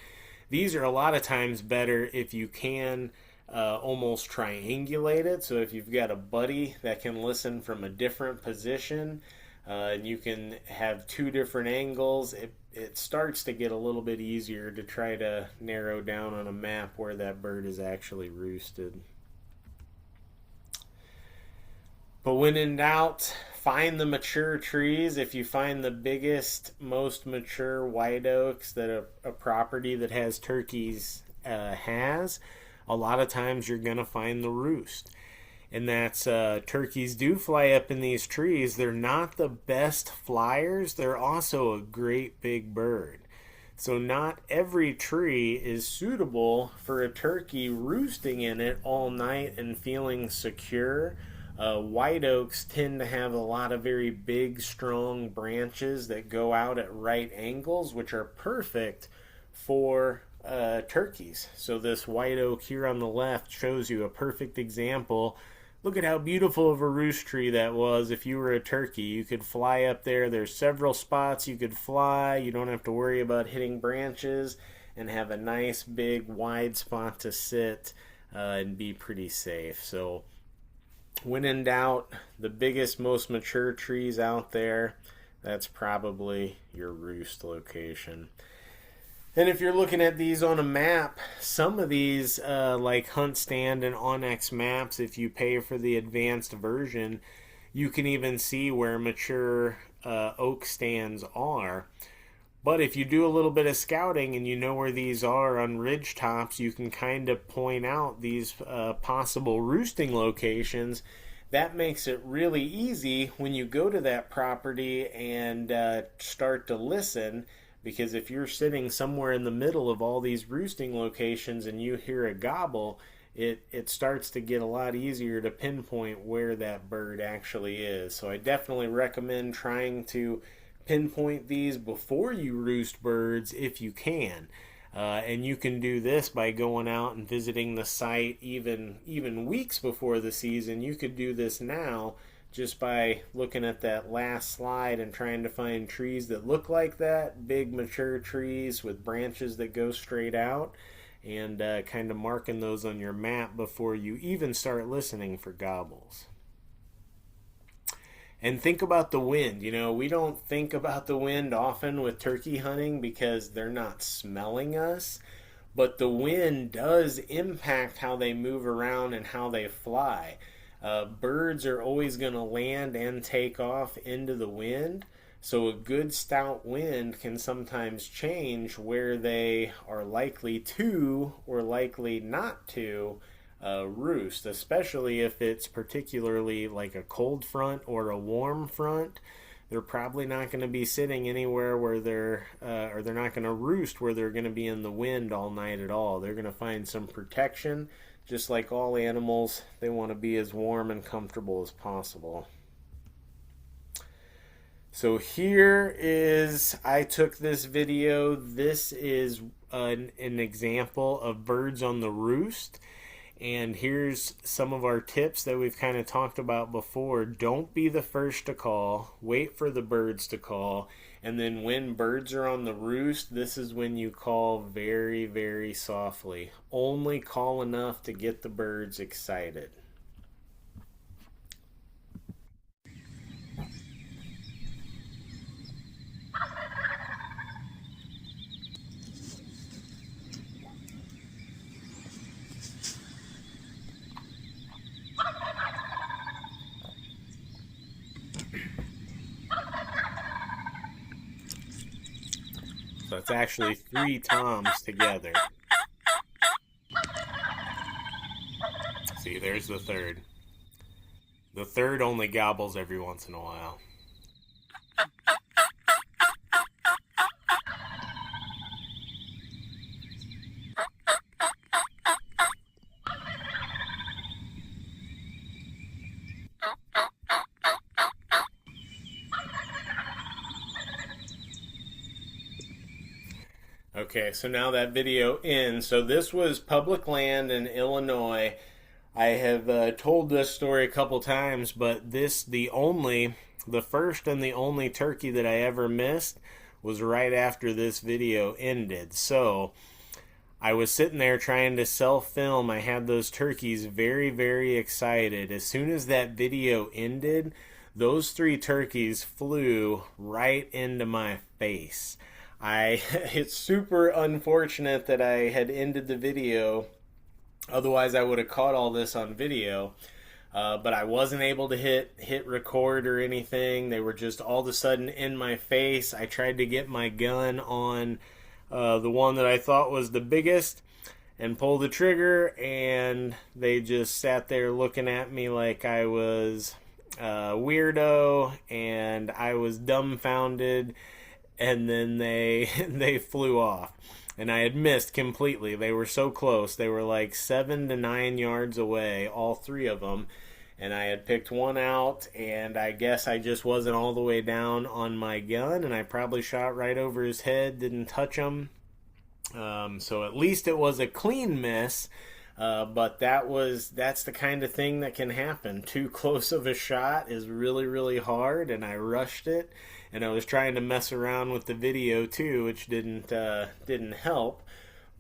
these are a lot of times better if you can almost triangulate it. So if you've got a buddy that can listen from a different position, and you can have two different angles, it starts to get a little bit easier to try to narrow down on a map where that bird is actually roosted. But when in doubt, find the mature trees. If you find the biggest, most mature white oaks that a property that has turkeys has, a lot of times you're going to find the roost. And that's turkeys do fly up in these trees. They're not the best flyers. They're also a great big bird. So not every tree is suitable for a turkey roosting in it all night and feeling secure. White oaks tend to have a lot of very big, strong branches that go out at right angles, which are perfect for turkeys. So this white oak here on the left shows you a perfect example. Look at how beautiful of a roost tree that was. If you were a turkey, you could fly up there. There's several spots you could fly. You don't have to worry about hitting branches, and have a nice big wide spot to sit and be pretty safe. So when in doubt, the biggest, most mature trees out there, that's probably your roost location. And if you're looking at these on a map, some of these, like Hunt Stand and Onyx maps, if you pay for the advanced version, you can even see where mature oak stands are. But if you do a little bit of scouting and you know where these are on ridge tops, you can kind of point out these possible roosting locations. That makes it really easy when you go to that property and start to listen, because if you're sitting somewhere in the middle of all these roosting locations and you hear a gobble, it starts to get a lot easier to pinpoint where that bird actually is. So I definitely recommend trying to pinpoint these before you roost birds if you can. And you can do this by going out and visiting the site even weeks before the season. You could do this now just by looking at that last slide and trying to find trees that look like that, big mature trees with branches that go straight out, and kind of marking those on your map before you even start listening for gobbles. And think about the wind. You know, we don't think about the wind often with turkey hunting because they're not smelling us, but the wind does impact how they move around and how they fly. Birds are always going to land and take off into the wind, so a good stout wind can sometimes change where they are likely to or likely not to roost, especially if it's particularly like a cold front or a warm front. They're probably not going to be sitting anywhere where or they're not going to roost where they're going to be in the wind all night at all. They're going to find some protection. Just like all animals, they want to be as warm and comfortable as possible. So I took this video. This is an example of birds on the roost. And here's some of our tips that we've kind of talked about before. Don't be the first to call. Wait for the birds to call. And then when birds are on the roost, this is when you call very, very softly. Only call enough to get the birds excited. So it's actually 3 toms together. See, there's the third. The third only gobbles every once in a while. Okay, so now that video ends. So this was public land in Illinois. I have told this story a couple times, but the first and the only turkey that I ever missed was right after this video ended. So I was sitting there trying to self-film. I had those turkeys very, very excited. As soon as that video ended, those 3 turkeys flew right into my face. It's super unfortunate that I had ended the video. Otherwise, I would have caught all this on video. But I wasn't able to hit record or anything. They were just all of a sudden in my face. I tried to get my gun on the one that I thought was the biggest and pull the trigger, and they just sat there looking at me like I was a weirdo, and I was dumbfounded. And then they flew off, and I had missed completely. They were so close. They were like 7 to 9 yards away, all 3 of them, and I had picked one out, and I guess I just wasn't all the way down on my gun, and I probably shot right over his head, didn't touch him, So at least it was a clean miss. But that's the kind of thing that can happen. Too close of a shot is really really hard, and I rushed it, and I was trying to mess around with the video too, which didn't help.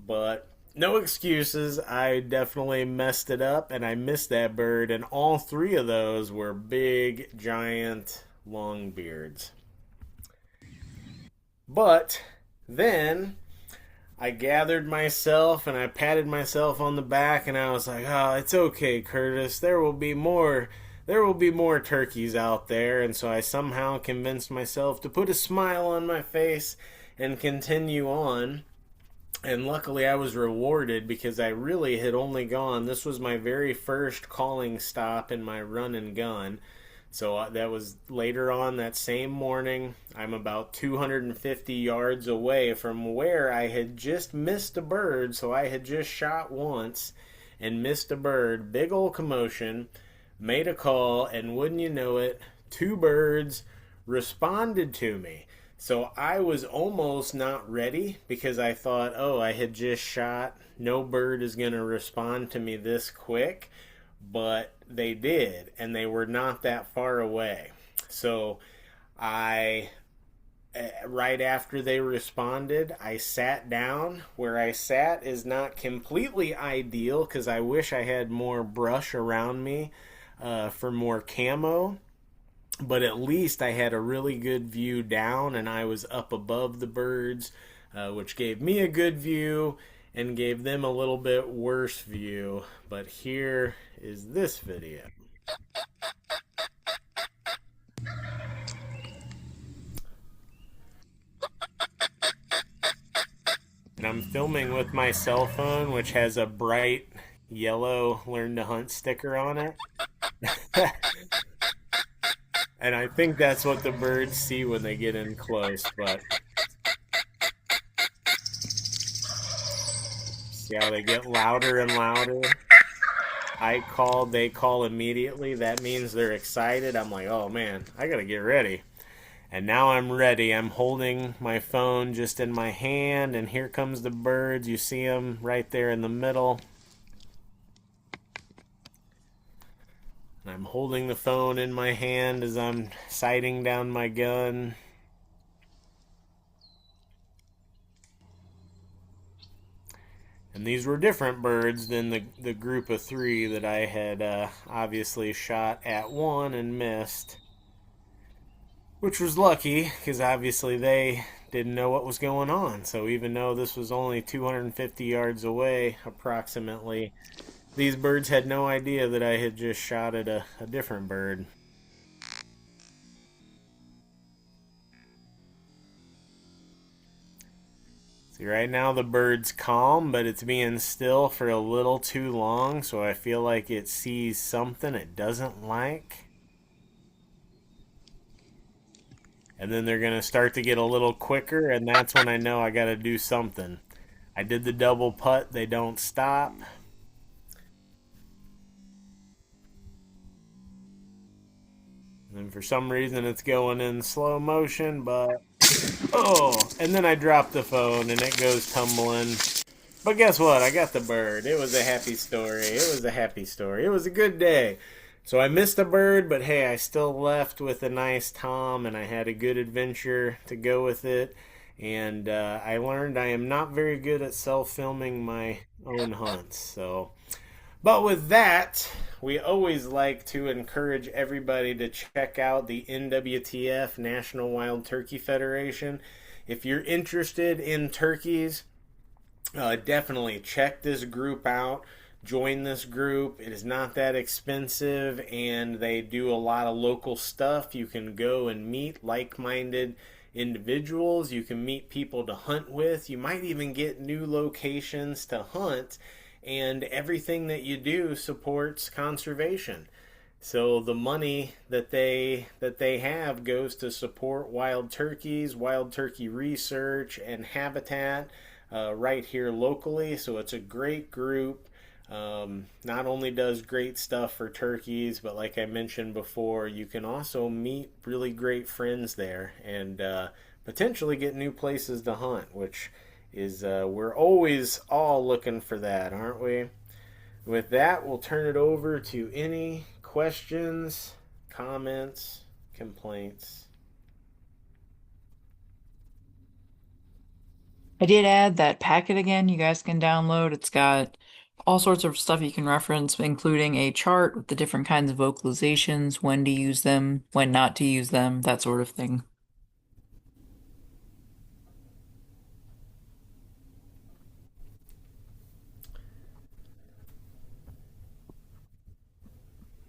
But no excuses. I definitely messed it up, and I missed that bird, and all three of those were big, giant, long beards. But then I gathered myself and I patted myself on the back and I was like, "Oh, it's okay, Curtis. There will be more. There will be more turkeys out there." And so I somehow convinced myself to put a smile on my face and continue on. And luckily I was rewarded because I really had only gone. This was my very first calling stop in my run and gun. So that was later on that same morning. I'm about 250 yards away from where I had just missed a bird. So I had just shot once and missed a bird. Big old commotion. Made a call, and wouldn't you know it, two birds responded to me. So I was almost not ready because I thought, oh, I had just shot. No bird is going to respond to me this quick. But they did, and they were not that far away. So I, right after they responded, I sat down. Where I sat is not completely ideal because I wish I had more brush around me for more camo. But at least I had a really good view down, and I was up above the birds, which gave me a good view and gave them a little bit worse view. But here is this video. And I'm filming with my cell phone, which has a bright yellow Learn to Hunt sticker on it. And I think that's what the birds see when they get in close. But see how they get louder and louder? I call, they call immediately. That means they're excited. I'm like, oh man, I gotta get ready. And now I'm ready. I'm holding my phone just in my hand, and here comes the birds. You see them right there in the middle. And I'm holding the phone in my hand as I'm sighting down my gun. And these were different birds than the group of three that I had obviously shot at one and missed. Which was lucky, because obviously they didn't know what was going on. So even though this was only 250 yards away, approximately, these birds had no idea that I had just shot at a different bird. See, right now the bird's calm, but it's being still for a little too long, so I feel like it sees something it doesn't like. And then they're going to start to get a little quicker, and that's when I know I got to do something. I did the double putt, they don't stop. And for some reason it's going in slow motion, but oh, and then I drop the phone and it goes tumbling. But guess what? I got the bird. It was a happy story. It was a happy story. It was a good day. So I missed a bird, but hey, I still left with a nice tom, and I had a good adventure to go with it. And I learned I am not very good at self-filming my own hunts. So, but with that, we always like to encourage everybody to check out the NWTF, National Wild Turkey Federation. If you're interested in turkeys, definitely check this group out. Join this group. It is not that expensive, and they do a lot of local stuff. You can go and meet like-minded individuals. You can meet people to hunt with. You might even get new locations to hunt, and everything that you do supports conservation. So the money that they have goes to support wild turkeys, wild turkey research, and habitat right here locally. So it's a great group. Not only does great stuff for turkeys, but like I mentioned before, you can also meet really great friends there and potentially get new places to hunt, which is we're always all looking for that, aren't we? With that, we'll turn it over to any questions, comments, complaints. I did add that packet again, you guys can download. It's got all sorts of stuff you can reference, including a chart with the different kinds of vocalizations, when to use them, when not to use them, that sort of thing.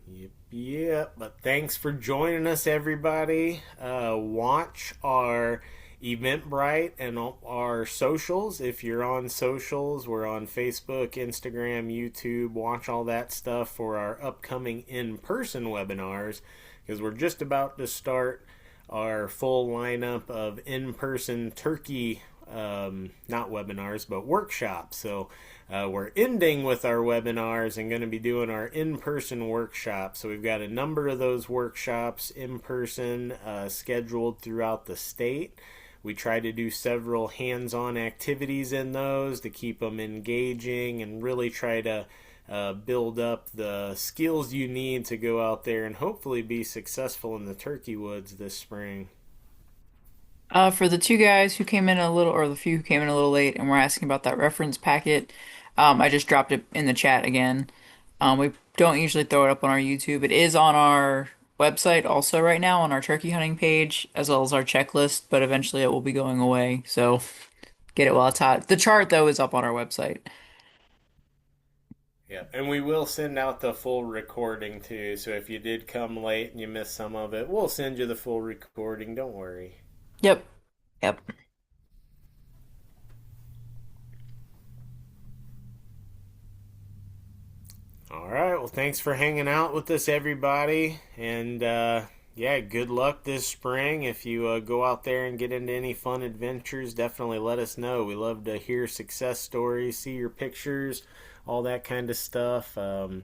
Yep, yep. But thanks for joining us, everybody. Watch our Eventbrite and our socials. If you're on socials, we're on Facebook, Instagram, YouTube. Watch all that stuff for our upcoming in person webinars because we're just about to start our full lineup of in person turkey, not webinars, but workshops. So we're ending with our webinars and going to be doing our in person workshops. So we've got a number of those workshops in person scheduled throughout the state. We try to do several hands on activities in those to keep them engaging and really try to build up the skills you need to go out there and hopefully be successful in the turkey woods this spring. For the two guys who came in a little, or the few who came in a little late and were asking about that reference packet, I just dropped it in the chat again. We don't usually throw it up on our YouTube. It is on our website also right now on our turkey hunting page, as well as our checklist, but eventually it will be going away. So get it while it's hot. The chart, though, is up on our website. Yeah, and we will send out the full recording too. So if you did come late and you missed some of it, we'll send you the full recording. Don't worry. Yep. Yep. All right. Well, thanks for hanging out with us, everybody. And yeah, good luck this spring. If you go out there and get into any fun adventures, definitely let us know. We love to hear success stories, see your pictures, all that kind of stuff. A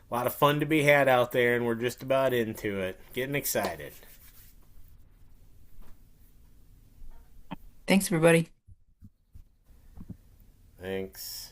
lot of fun to be had out there, and we're just about into it. Getting excited. Thanks, everybody. Thanks.